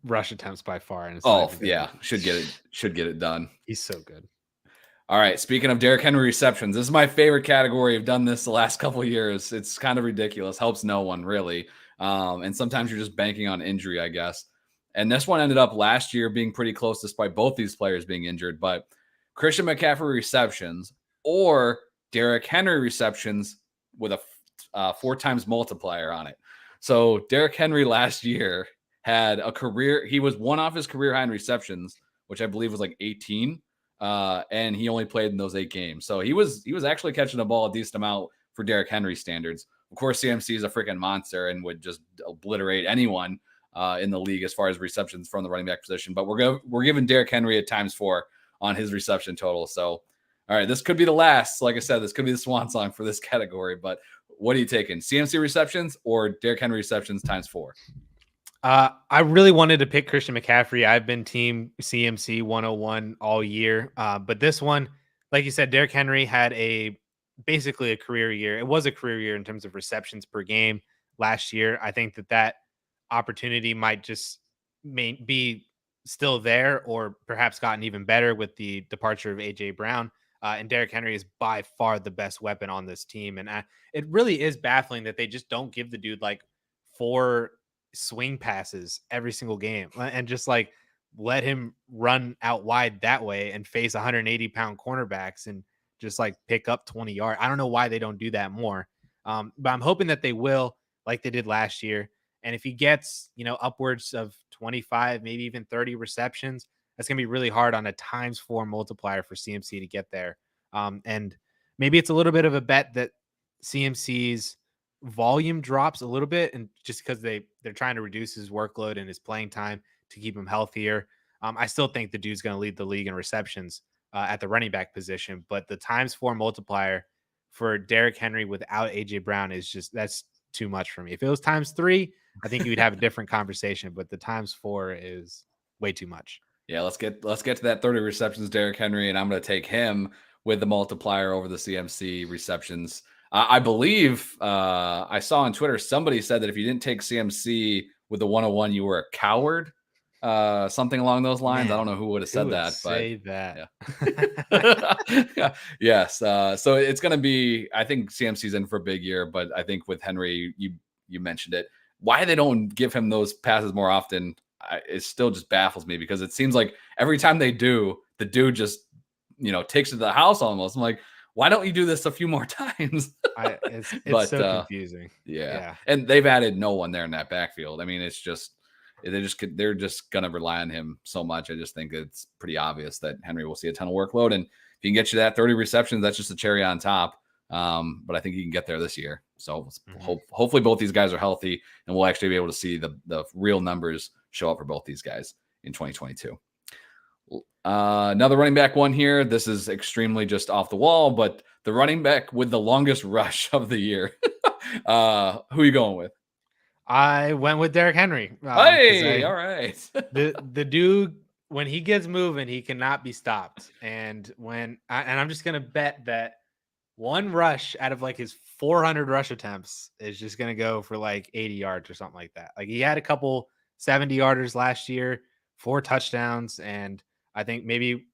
S3: rush attempts by far, and it's not
S2: Oh
S3: even
S2: yeah,
S3: gonna,
S2: should get it done.
S3: he's so good.
S2: All right. Speaking of Derrick Henry receptions, this is my favorite category. I've done this the last couple of years. It's kind of ridiculous. Helps no one really. And sometimes you're just banking on injury, I guess. And this one ended up last year being pretty close, despite both these players being injured. But Christian McCaffrey receptions or Derrick Henry receptions with a 4 times multiplier on it. So Derrick Henry last year had a career. He was one off his career high in receptions, which I believe was like 18. And he only played in those 8 games. So he was actually catching the ball a decent amount for Derrick Henry standards. Of course, CMC is a freaking monster and would just obliterate anyone in the league as far as receptions from the running back position. But we're giving Derrick Henry a ×4 on his reception total. So, all right, this could be the last. Like I said, this could be the swan song for this category. But what are you taking? CMC receptions or Derrick Henry receptions ×4?
S3: I really wanted to pick Christian McCaffrey. I've been team CMC 101 all year. But this one, like you said, Derrick Henry had basically a career year. It was a career year in terms of receptions per game last year. I think that opportunity might just be still there, or perhaps gotten even better with the departure of AJ Brown. And Derrick Henry is by far the best weapon on this team. And it really is baffling that they just don't give the dude like 4 swing passes every single game and just like let him run out wide that way and face 180-pound cornerbacks and just like pick up 20 yards. I don't know why they don't do that more. But I'm hoping that they will, like they did last year. And if he gets, upwards of 25, maybe even 30 receptions, that's going to be really hard on a ×4 multiplier for CMC to get there. And maybe it's a little bit of a bet that CMC's volume drops a little bit, and just because they're trying to reduce his workload and his playing time to keep him healthier. I still think the dude's going to lead the league in receptions at the running back position, but the ×4 multiplier for Derrick Henry without AJ Brown that's too much for me. If it was ×3, I think you would have a different conversation, but the ×4 is way too much.
S2: Yeah, let's get to that 30 receptions, Derrick Henry, and I'm going to take him with the multiplier over the CMC receptions. I believe I saw on Twitter somebody said that if you didn't take CMC with the 101, you were a coward. Something along those lines.
S3: Man,
S2: I don't know who would have said that.
S3: Say that.
S2: Yeah. Yes. So it's going to be, I think CMC's in for a big year, but I think with Henry, you mentioned it. Why they don't give him those passes more often, it still just baffles me, because it seems like every time they do, the dude just, takes it to the house almost. I'm like, why don't you do this a few more times?
S3: It's so confusing.
S2: Yeah. And they've added no one there in that backfield. I mean, it's just, they're just going to rely on him so much. I just think it's pretty obvious that Henry will see a ton of workload. And if he can get you that 30 receptions, that's just a cherry on top. But I think he can get there this year. So hopefully both these guys are healthy, and we'll actually be able to see the real numbers show up for both these guys in 2022. Another running back one here. This is extremely just off the wall, but the running back with the longest rush of the year. Who are you going with?
S3: I went with Derrick Henry.
S2: All right.
S3: the dude, when he gets moving, he cannot be stopped. And I'm just gonna bet that one rush out of like his 400 rush attempts is just gonna go for like 80 yards or something like that. Like he had a couple 70-yarders last year, 4 touchdowns, and I think maybe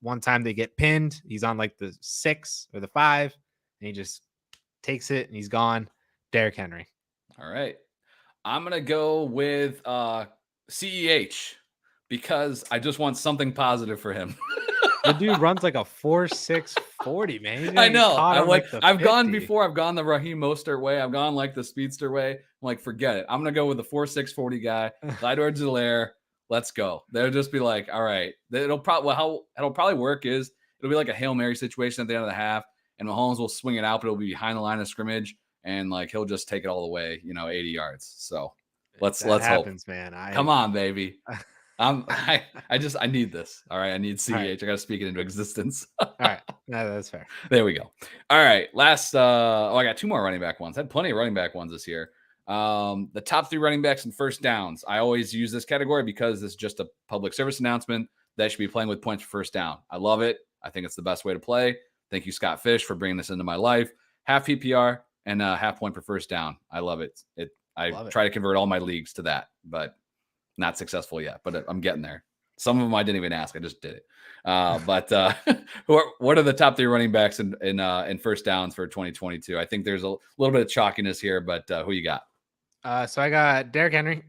S3: one time they get pinned, he's on like the 6 or the 5, and he just takes it and he's gone. Derrick Henry.
S2: All right. I'm going to go with CEH, because I just want something positive for him.
S3: The dude runs like a 4.6 40, man.
S2: I know. I've gone before. I've gone the Raheem Mostert way. I've gone like the speedster way. I'm like, forget it. I'm going to go with the 4.6 40 guy, Clyde Edwards-Helaire. Let's go. They'll just be like, all right. How it'll probably work is it'll be like a Hail Mary situation at the end of the half, and Mahomes will swing it out, but it'll be behind the line of scrimmage, and like he'll just take it all the way, 80 yards. So let's
S3: happens,
S2: hope.
S3: Man.
S2: Come on, baby. I need this. All right. I need CEH. Right. I got to speak it into existence.
S3: All right. No, that's fair.
S2: There we go. All right. Last, I got 2 more running back ones. I had plenty of running back ones this year. The top 3 running backs in first downs. I always use this category because it's just a public service announcement that should be playing with points for first down. I love it. I think it's the best way to play. Thank you, Scott Fish, for bringing this into my life. Half PPR and half point per first down. I love it. I try to convert all my leagues to that, but not successful yet. But I'm getting there. Some of them I didn't even ask. I just did it. But what are the top 3 running backs in first downs for 2022? I think there's a little bit of chalkiness here, but who you got?
S3: So I got Derrick Henry.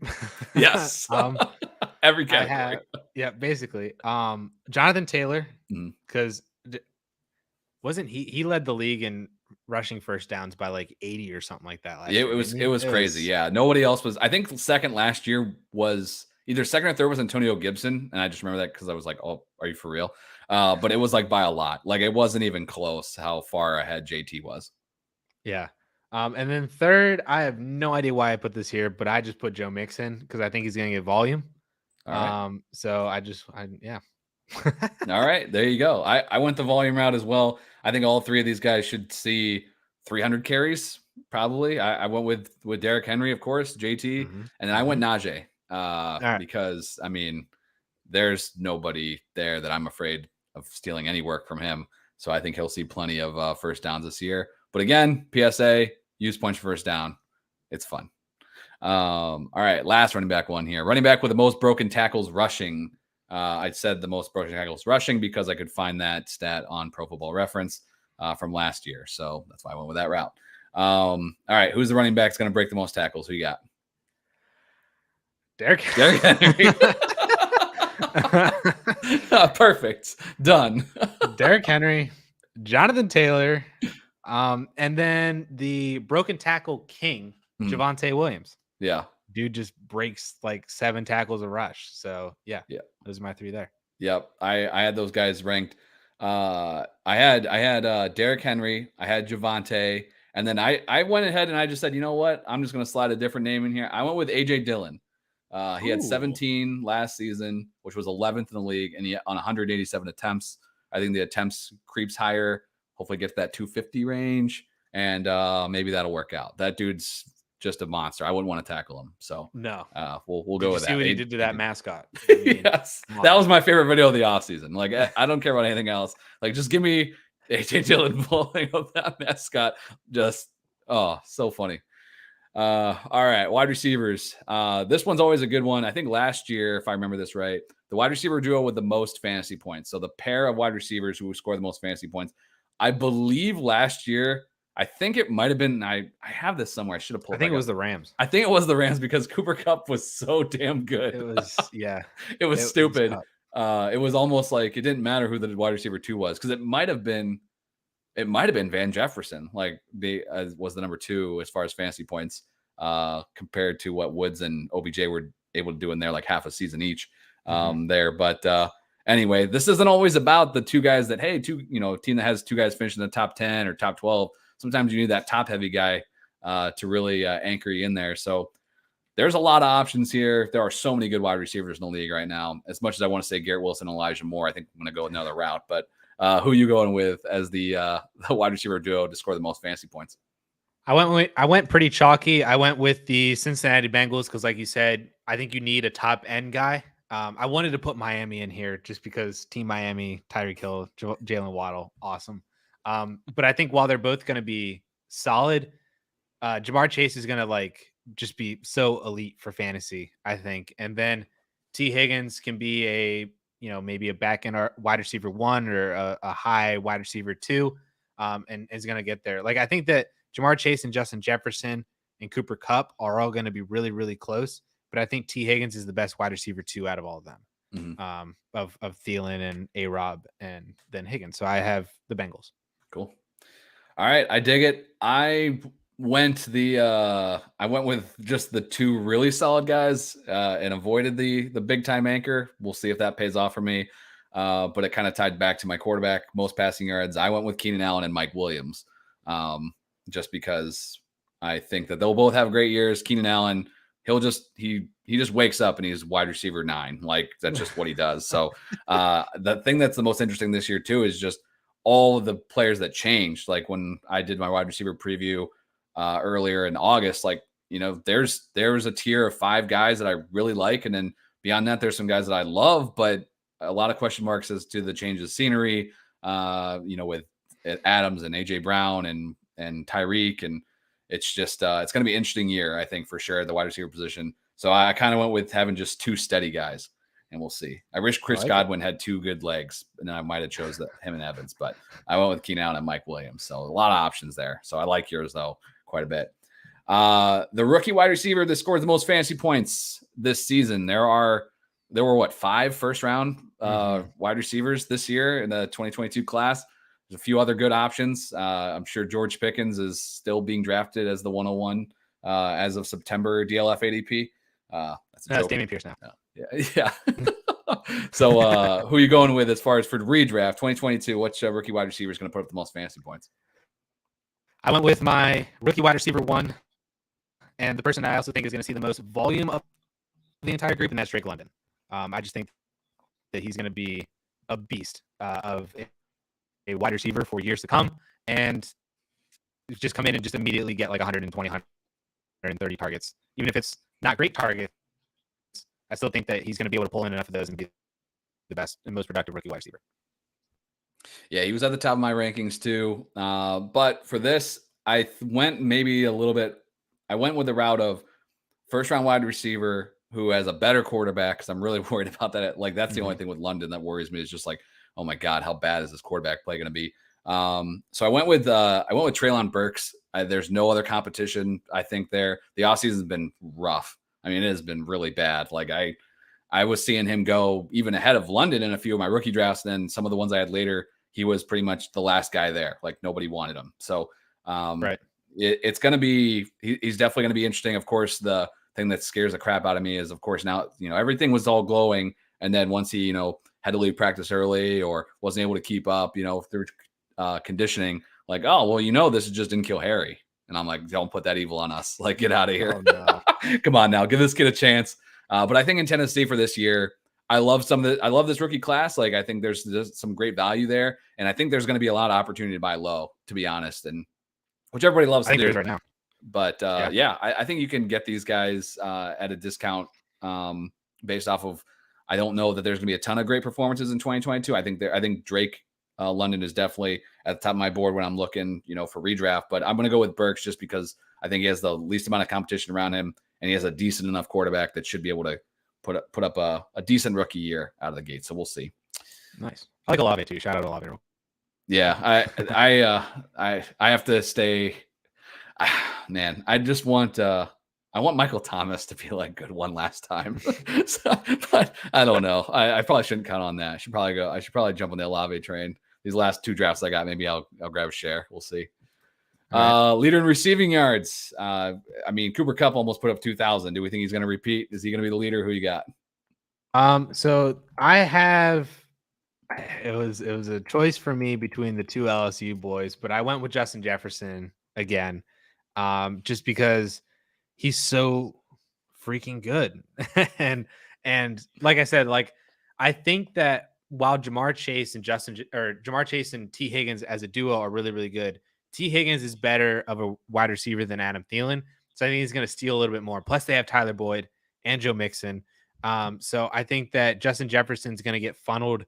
S2: Yes. Every category.
S3: Basically. Jonathan Taylor, because wasn't he led the league in rushing first downs by like 80 or something like that last year.
S2: It was crazy. Yeah. Nobody else was. I think second last year was either second or third was Antonio Gibson. And I just remember that because I was like, oh, are you for real? But it was like by a lot. Like it wasn't even close how far ahead JT was.
S3: Yeah. And then third, I have no idea why I put this here, but I just put Joe Mixon because I think he's going to get volume.
S2: All right.
S3: So yeah.
S2: All right, there you go. I went the volume route as well. I think all 3 of these guys should see 300 carries probably. I went with Derrick Henry, of course, JT, and then I went Najee because I mean, there's nobody there that I'm afraid of stealing any work from him. So I think he'll see plenty of first downs this year. But again, PSA, use points for first down. It's fun. All right, last running back one here. Running back with the most broken tackles rushing. I said the most broken tackles rushing because I could find that stat on Pro Football Reference from last year. So that's why I went with that route. All right, who's the running back that's going to break the most tackles? Who you got?
S3: Derrick
S2: Henry. Perfect. Done.
S3: Derrick Henry, Jonathan Taylor, and then the broken tackle king, Javonte Williams.
S2: Yeah.
S3: Dude just breaks like 7 tackles a rush. So yeah, those are my 3 there.
S2: Yep. I had those guys ranked. I had Derrick Henry, I had Javonte, and then I went ahead and I just said, you know what? I'm just gonna slide a different name in here. I went with AJ Dillon. He had 17 last season, which was 11th in the league, and he on 187 attempts. I think the attempts creeps higher. Hopefully get that 250 range, and maybe that'll work out. That dude's just a monster. I wouldn't want to tackle him. So
S3: no,
S2: we'll go with that.
S3: See what he did to that mascot. I
S2: mean, yes, that was my favorite video of the offseason. Like I don't care about anything else. Like just give me AJ Dillon blowing up that mascot. Just so funny. All right, wide receivers. This one's always a good one. I think last year, if I remember this right, the wide receiver duo with the most fantasy points. So the pair of wide receivers who score the most fantasy points. I believe last year, I think it might have been. I have this somewhere. I should have pulled.
S3: I think it was the Rams.
S2: I think it was the Rams because Cooper Kupp was so damn good.
S3: It was
S2: it was stupid. It was almost like it didn't matter who the wide receiver 2 was because it might have been Van Jefferson. Like was the number 2 as far as fantasy points compared to what Woods and OBJ were able to do in there, like half a season each there. But anyway, this isn't always about the 2 guys that team that has 2 guys finishing in the top 10 or top 12. Sometimes you need that top heavy guy to really anchor you in there. So there's a lot of options here. There are so many good wide receivers in the league right now. As much as I want to say Garrett Wilson and Elijah Moore, I think I'm going to go another route. But who are you going with as the wide receiver duo to score the most fantasy points?
S3: I went pretty chalky. I went with the Cincinnati Bengals because, like you said, I think you need a top end guy. I wanted to put Miami in here just because Team Miami, Tyreek Hill, Jalen Waddle, awesome. But I think while they're both going to be solid, Jamar Chase is going to just be so elite for fantasy, I think. And then T Higgins can be maybe a back end wide receiver 1 or a high wide receiver 2, and is going to get there. Like I think that Jamar Chase and Justin Jefferson and Cooper Kupp are all going to be really, really close. But I think T Higgins is the best wide receiver 2 out of all of them, of Thielen and A-Rob and then Higgins. So I have the Bengals.
S2: Cool. All right. I dig it. I went with just the 2 really solid guys and avoided the big time anchor. We'll see if that pays off for me. But it kind of tied back to my quarterback, most passing yards. I went with Keenan Allen and Mike Williams just because I think that they'll both have great years. Keenan Allen, he just wakes up and he's wide receiver 9. Like that's just what he does. So the thing that's the most interesting this year too is just all of the players that changed. Like when I did my wide receiver preview earlier in August, there's a tier of 5 guys that I really like. And then beyond that, there's some guys that I love, but a lot of question marks as to the change of scenery, with Adams and AJ Brown and Tyreek. And it's just, it's going to be an interesting year, I think, for sure, the wide receiver position. So I kind of went with having just 2 steady guys. And we'll see. I wish Chris Godwin had 2 good legs, and then I might have chose him and Evans, but I went with Keenan Allen and Mike Williams. So a lot of options there. So I like yours though quite a bit. The rookie wide receiver that scored the most fantasy points this season. There were 5 first round wide receivers this year in the 2022 class. There's a few other good options. I'm sure George Pickens is still being drafted as the 101 as of September DLF ADP.
S3: That's Damian Pierce now.
S2: Yeah. So who are you going with as far as for redraft 2022? Which rookie wide receiver is going to put up the most fantasy points?
S3: I went with my rookie wide receiver 1, and the person I also think is going to see the most volume of the entire group, and that's Drake London. I just think that he's going to be a beast of a wide receiver for years to come, and just come in and just immediately get like 120, 130 targets. Even if it's not great targets, I still think that he's going to be able to pull in enough of those and be the best and most productive rookie wide receiver.
S2: Yeah, he was at the top of my rankings too. But for this, I went maybe a little bit. I went with the route of first round wide receiver who has a better quarterback because I'm really worried about that. Like that's the only thing with London that worries me is just like, oh my God, how bad is this quarterback play going to be? So I went with Treylon Burks. There's no other competition. I think there the offseason has been rough. I mean, it has been really bad. Like I was seeing him go even ahead of London in a few of my rookie drafts. And then some of the ones I had later, he was pretty much the last guy there. Like nobody wanted him. So
S3: Right.
S2: it's going to be, he's definitely going to be interesting. Of course, the thing that scares the crap out of me is, of course, now, everything was all glowing. And then once he, had to leave practice early or wasn't able to keep up, through conditioning, like, oh, well, this is just didn't kill Harry. And I'm like, don't put that evil on us. Like, get out of here.
S3: Oh, no.
S2: Come on now, give this kid a chance. But I think in Tennessee for this year, I love this rookie class. Like, I think there's some great value there. And I think there's going to be a lot of opportunity to buy low, to be honest. And which everybody loves to do
S3: right now.
S2: But I think you can get these guys at a discount based off of, I don't know that there's going to be a ton of great performances in 2022. I think Drake London is definitely at the top of my board when I'm looking, for redraft. But I'm going to go with Burks just because I think he has the least amount of competition around him, and he has a decent enough quarterback that should be able to put up a decent rookie year out of the gate. So we'll see.
S3: Nice. I like Olave too. Shout out Olave.
S2: Yeah, I have to stay. Man, I just want I want Michael Thomas to be like good one last time. But I don't know. I probably shouldn't count on that. I should probably jump on the Olave train. These last two drafts I got, maybe I'll grab a share. We'll see. Right. Leader in receiving yards. I mean, Cooper Kupp almost put up 2,000. Do we think he's going to repeat? Is he going to be the leader? Who you got?
S3: So I have. It was a choice for me between the two LSU boys, but I went with Justin Jefferson again, just because he's so freaking good. and like I said, like I think that while Jamar Chase and T Higgins as a duo are really, really good, T Higgins is better of a wide receiver than Adam Thielen. So I think he's going to steal a little bit more. Plus they have Tyler Boyd and Joe Mixon. So I think that Justin Jefferson's going to get funneled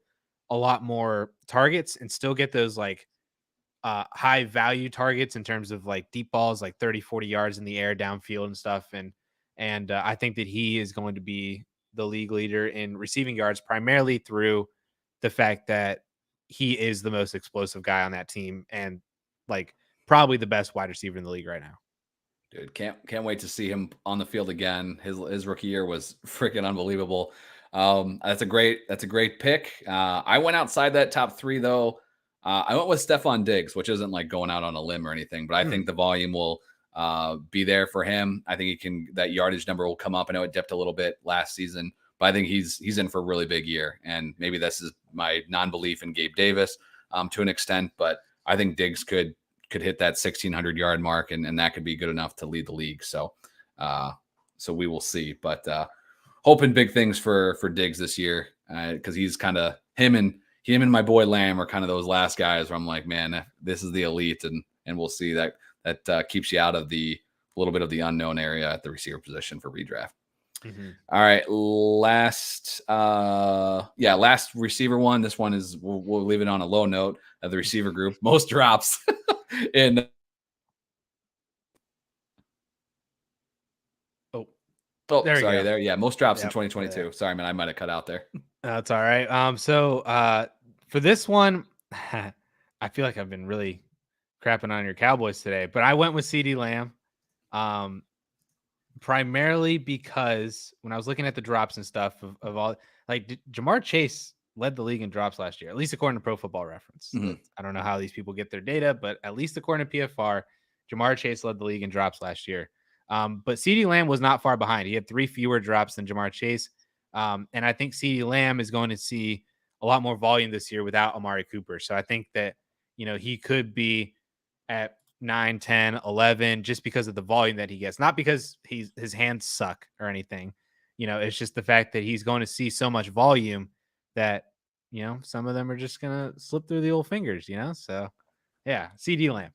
S3: a lot more targets and still get those like high value targets in terms of like deep balls, like 30, 40 yards in the air downfield and stuff. And I think that he is going to be the league leader in receiving yards, primarily through the fact that he is the most explosive guy on that team and like probably the best wide receiver in the league right now.
S2: Dude, can't wait to see him on the field again. His rookie year was freaking unbelievable. That's a great pick. I went outside that top three though. I went with Stephon Diggs, which isn't like going out on a limb or anything, but I think the volume will be there for him. I think that yardage number will come up. I know it dipped a little bit last season, but I think he's in for a really big year. And maybe this is my non-belief in Gabe Davis to an extent, but I think Diggs could hit that 1,600 yard mark, and that could be good enough to lead the league. So we will see, but hoping big things for Diggs this year because he's kind of him and my boy Lamb are kind of those last guys where I'm like, man, this is the elite, and we'll see that keeps you out of the little bit of the unknown area at the receiver position for redraft. Mm-hmm. All right, last receiver one. This one is we'll leave it on a low note of the receiver group. Most drops in. Oh, sorry. There. Yeah. Most drops in 2022. Yeah. Sorry, man. I might have cut out there.
S3: That's all right. So for this one, I feel like I've been really crapping on your Cowboys today, but I went with CeeDee Lamb. Primarily because when I was looking at the drops and stuff of all, like Jamar Chase led the league in drops last year, at least according to Pro Football Reference. Mm-hmm. I don't know how these people get their data, but at least according to PFR, Jamar Chase led the league in drops last year. But CeeDee Lamb was not far behind. He had 3 fewer drops than Jamar Chase. And I think CeeDee Lamb is going to see a lot more volume this year without Amari Cooper. So I think that, he could be at 9, 10, 11, just because of the volume that he gets, not because his hands suck or anything. It's just the fact that he's going to see so much volume that, some of them are just going to slip through the old fingers, So yeah, CeeDee Lamb.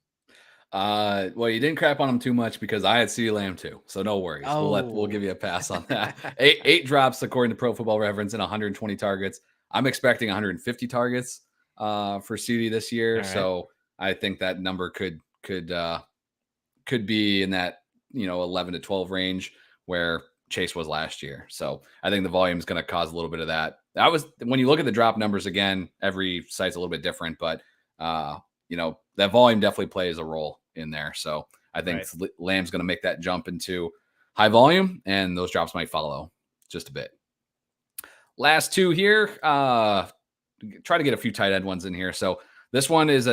S2: Well, you didn't crap on him too much because I had CeeDee Lamb too. So no worries. Oh. We'll give you a pass on that. eight drops according to Pro Football Reference and 120 targets. I'm expecting 150 targets for CeeDee this year. Right. So I think that number could be in that 11 to 12 range where Chase was last year. So I think the volume is going to cause a little bit of that. When you look at the drop numbers again, every site's a little bit different, but that volume definitely plays a role in there. So I think Lamb's going to make that jump into high volume, and those drops might follow just a bit. Last two here, try to get a few tight end ones in here. So this one is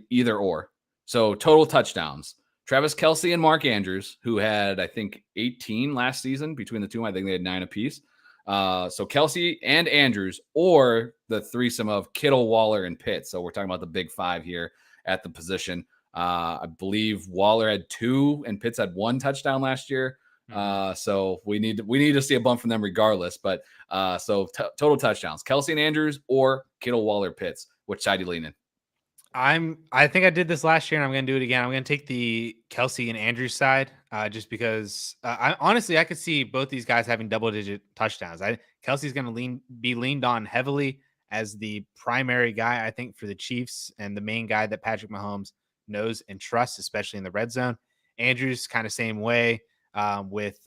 S2: either or. So total touchdowns. Travis Kelce and Mark Andrews, who had, I think, 18 last season between the two. I think they had 9 apiece. So Kelce and Andrews, or the threesome of Kittle, Waller, and Pitts. So we're talking about the big 5 here at the position. I believe Waller had 2 and Pitts had 1 touchdown last year. So we need to see a bump from them regardless. But total touchdowns, Kelce and Andrews, or Kittle, Waller, Pitts. Which side do you lean in?
S3: I think I did this last year, and I'm going to do it again. I'm going to take the Kelce and Andrews side, just because I could see both these guys having double-digit touchdowns. Kelsey's going to be leaned on heavily as the primary guy, I think, for the Chiefs, and the main guy that Patrick Mahomes knows and trusts, especially in the red zone. Andrews kind of same way with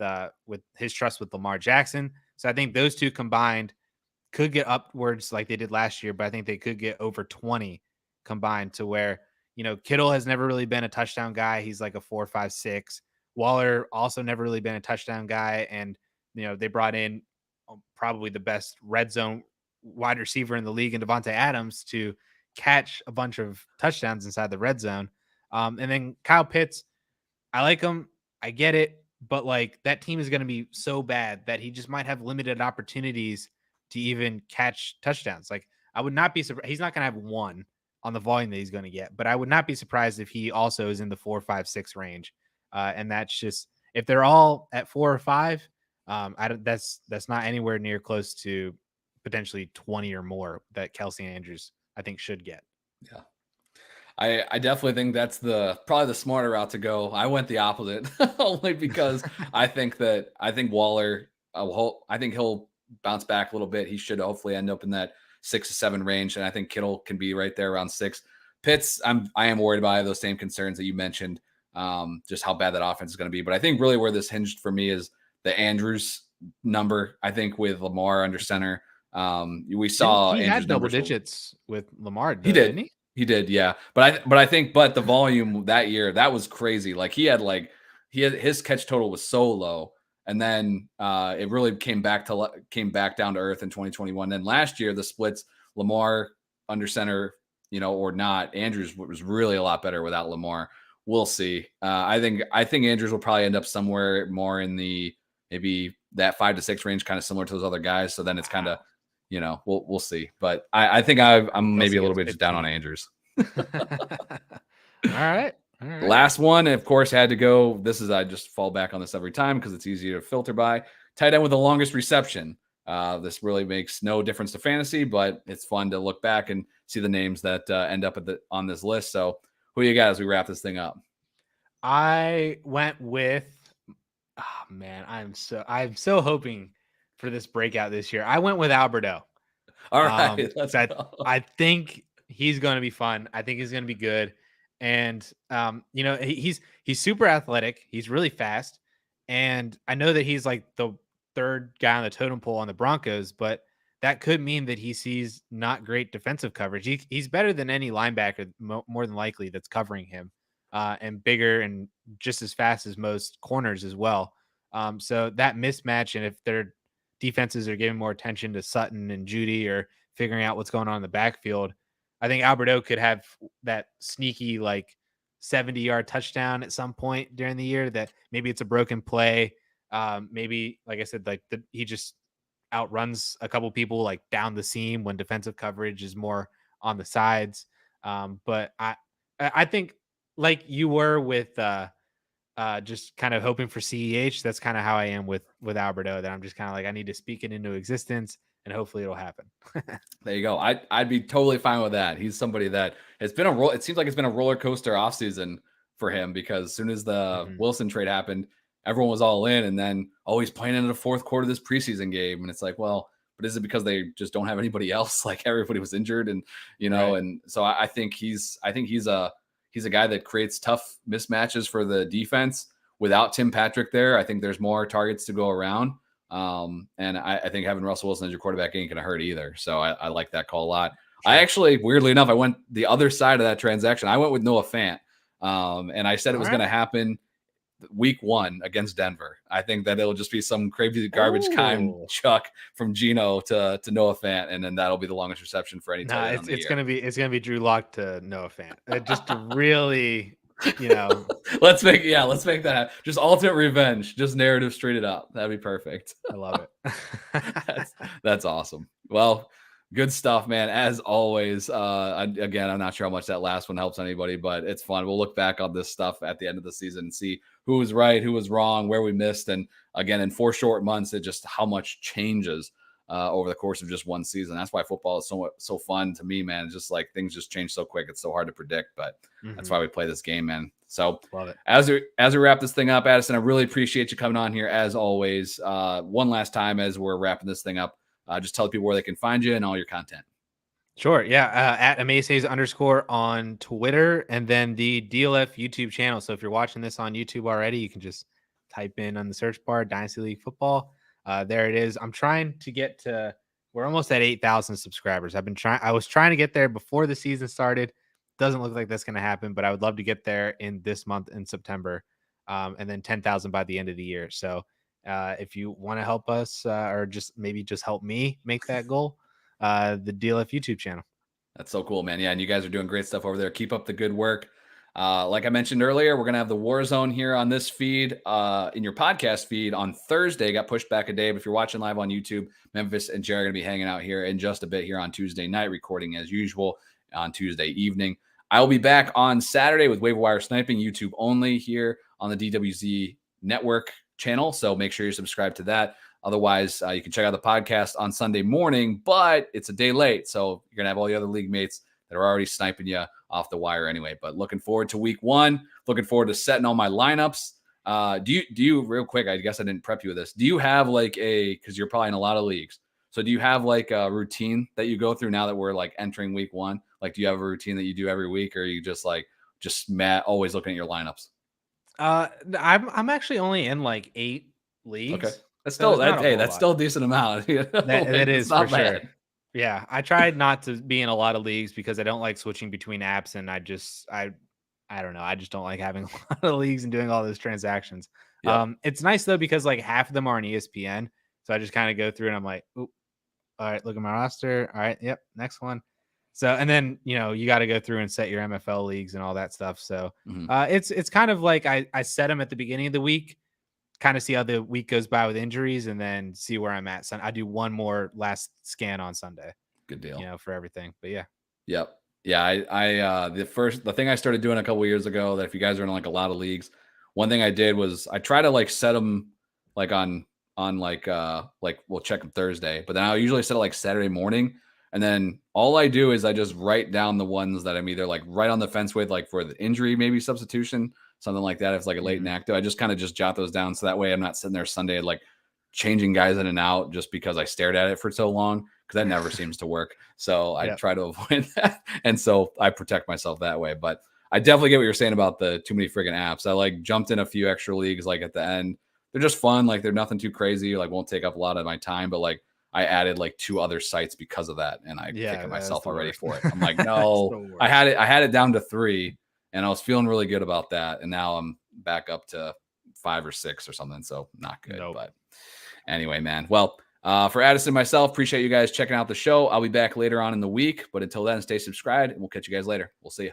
S3: his trust with Lamar Jackson. So I think those two combined could get upwards like they did last year, but I think they could get over 20 combined, to where, Kittle has never really been a touchdown guy. He's like a 4, 5, 6. Waller also never really been a touchdown guy. And, they brought in probably the best red zone wide receiver in the league in Devontae Adams to catch a bunch of touchdowns inside the red zone. And then Kyle Pitts, I like him. I get it. But like, that team is going to be so bad that he just might have limited opportunities to even catch touchdowns. Like, I would not be surprised. He's not going to have 1 on the volume that he's going to get, but I would not be surprised if he also is in the 4, 5, 6 range. And that's just, if they're all at 4 or 5, that's not anywhere near close to potentially 20 or more that Kelce and Andrews, I think, should get.
S2: Yeah. I definitely think that's probably the smarter route to go. I went the opposite only because I think Waller, I think he'll bounce back a little bit. He should hopefully end up in that 6 to 7 range, and I think Kittle can be right there around 6. Pitts, I am worried about those same concerns that you mentioned, just how bad that offense is going to be. But I think really where this hinged for me is the Andrews number. I think with Lamar under center, we saw
S3: he
S2: Andrews
S3: had double digits with Lamar.
S2: He did.
S3: Didn't he?
S2: He did, yeah. But I think the volume that year, that was crazy. Like he had his catch total was so low. And then it really came back down to earth in 2021. Then last year, the splits, Lamar under center, or not. Andrews was really a lot better without Lamar. We'll see. I think Andrews will probably end up somewhere more in the maybe that 5 to 6 range, kind of similar to those other guys. So then it's kind of, we'll see. But I think I'm maybe a little bit just down on Andrews.
S3: All right.
S2: Last one, of course, had to go. I just fall back on this every time because it's easier to filter by. Tight end with the longest reception. This really makes no difference to fantasy, but it's fun to look back and see the names that end up on this list. So who you got as we wrap this thing up?
S3: I went with, oh man, I'm so hoping for this breakout this year. I went with Alberto.
S2: All right.
S3: I think he's going to be fun. I think he's going to be good. And, he's super athletic. He's really fast. And I know that he's like the 3rd guy on the totem pole on the Broncos, but that could mean that he sees not great defensive coverage. He's better than any linebacker, more than likely, that's covering him, and bigger and just as fast as most corners as well. So that mismatch, and if their defenses are giving more attention to Sutton and Judy or figuring out what's going on in the backfield, I think Alberto could have that sneaky 70-yard touchdown at some point during the year. That maybe it's a broken play. Maybe, like I said, he just outruns a couple people down the seam when defensive coverage is more on the sides. But I think, like you were with just kind of hoping for CEH, that's kind of how I am with Alberto, that I'm just kind of I need to speak it into existence and hopefully it'll happen.
S2: There you go. I'd be totally fine with that. He's somebody that has been it seems like it's been a roller coaster offseason for him, because as soon as the Wilson trade happened, everyone was all in, and then he's playing in the 4th quarter of this preseason game. And it's like, well, but is it because they just don't have anybody else? Everybody was injured, and right. And so I think he's a guy that creates tough mismatches for the defense. Without Tim Patrick there, I think there's more targets to go around. And I think having Russell Wilson as your quarterback ain't going to hurt either. So I like that call a lot. Sure. I actually, weirdly enough, I went the other side of that transaction. I went with Noah Fant. And I said it was going to happen week 1 against Denver. I think that it'll just be some crazy garbage time chuck from Geno to Noah Fant, and then that'll be the longest reception for any tight end on the year.
S3: It's gonna be Drew Lock to Noah Fant. Just to really,
S2: let's make that happen. Just ultimate revenge, just narrative straight it up. That'd be perfect.
S3: I love it.
S2: That's awesome. Well, good stuff, man. As always, again, I'm not sure how much that last one helps anybody, but it's fun. We'll look back on this stuff at the end of the season and see who was right, who was wrong, where we missed. And again, in 4 short months, it just how much changes over the course of just one season. That's why football is so fun to me, man. It's just like things just change so quick. It's so hard to predict, but that's why we play this game, man. So
S3: love it.
S2: As we wrap this thing up, Addison, I really appreciate you coming on here as always. One last time as we're wrapping this thing up, just tell people where they can find you and all your content.
S3: Sure. Yeah. At @amazehaze_ on Twitter, and then the DLF YouTube channel. So if you're watching this on YouTube already, you can just type in on the search bar Dynasty League Football. There it is. I'm trying to get to, we're almost at 8,000 subscribers. I was trying to get there before the season started. Doesn't look like that's going to happen, but I would love to get there in this month in September, and then 10,000 by the end of the year. So if you want to help us, or just help me make that goal, the DLF YouTube channel.
S2: That's so cool, man. Yeah, and you guys are doing great stuff over there. Keep up the good work. Like I mentioned earlier, we're going to have the War Zone here on this feed, in your podcast feed on Thursday. Got pushed back a day, but if you're watching live on YouTube, Memphis and Jerry are going to be hanging out here in just a bit here on Tuesday night, recording as usual on Tuesday evening. I will be back on Saturday with Waiver Wire Sniping, YouTube only, here on the DWZ Network channel. So make sure you're subscribed to that. Otherwise, you can check out the podcast on Sunday morning, but it's a day late. So you're going to have all the other league mates that are already sniping you off the wire anyway. But looking forward to week 1. Looking forward to setting all my lineups. Do you real quick, I guess I didn't prep you with this. Do you have because you're probably in a lot of leagues. So do you have like a routine that you go through now that we're like entering week 1? Like, do you have a routine that you do every week, or are you just always looking at your lineups?
S3: I'm actually only in like 8 leagues.
S2: Okay. That's still that's still a decent amount.
S3: That is for sure. Yeah, I tried not to be in a lot of leagues because I don't like switching between apps, and I don't know. I just don't like having a lot of leagues and doing all those transactions. Yeah. It's nice though because like half of them are on ESPN, so I just kind of go through and I'm like, oop, all right, look at my roster. All right, yep, next one. So, and then you got to go through and set your MFL leagues and all that stuff. So it's kind of like I set them at the beginning of the week, kind of see how the week goes by with injuries, and then see where I'm at. So I do one more last scan on Sunday.
S2: Good deal.
S3: For everything. But yeah.
S2: Yep. Yeah. I the thing I started doing a couple of years ago, that if you guys are in like a lot of leagues, one thing I did was I try to like set them like on we'll check them Thursday, but then I'll usually set it like Saturday morning. And then all I do is I just write down the ones that I'm either like right on the fence with, like for the injury, maybe substitution, something like that. If it's like a late inactive, I just kind of just jot those down. So that way I'm not sitting there Sunday like changing guys in and out just because I stared at it for so long, because that never seems to work. So I try to avoid that. And so I protect myself that way. But I definitely get what you're saying about the too many friggin' apps. I like jumped in a few extra leagues like at the end. They're just fun. Like they're nothing too crazy. Like won't take up a lot of my time, but like I added like 2 other sites because of that, and I kicking myself already for it. I'm like, no, I had it down to 3, and I was feeling really good about that, and now I'm back up to 5 or 6 or something. So not good. Nope. But anyway, man. Well, for Addison and myself, appreciate you guys checking out the show. I'll be back later on in the week, but until then, stay subscribed, and we'll catch you guys later. We'll see you.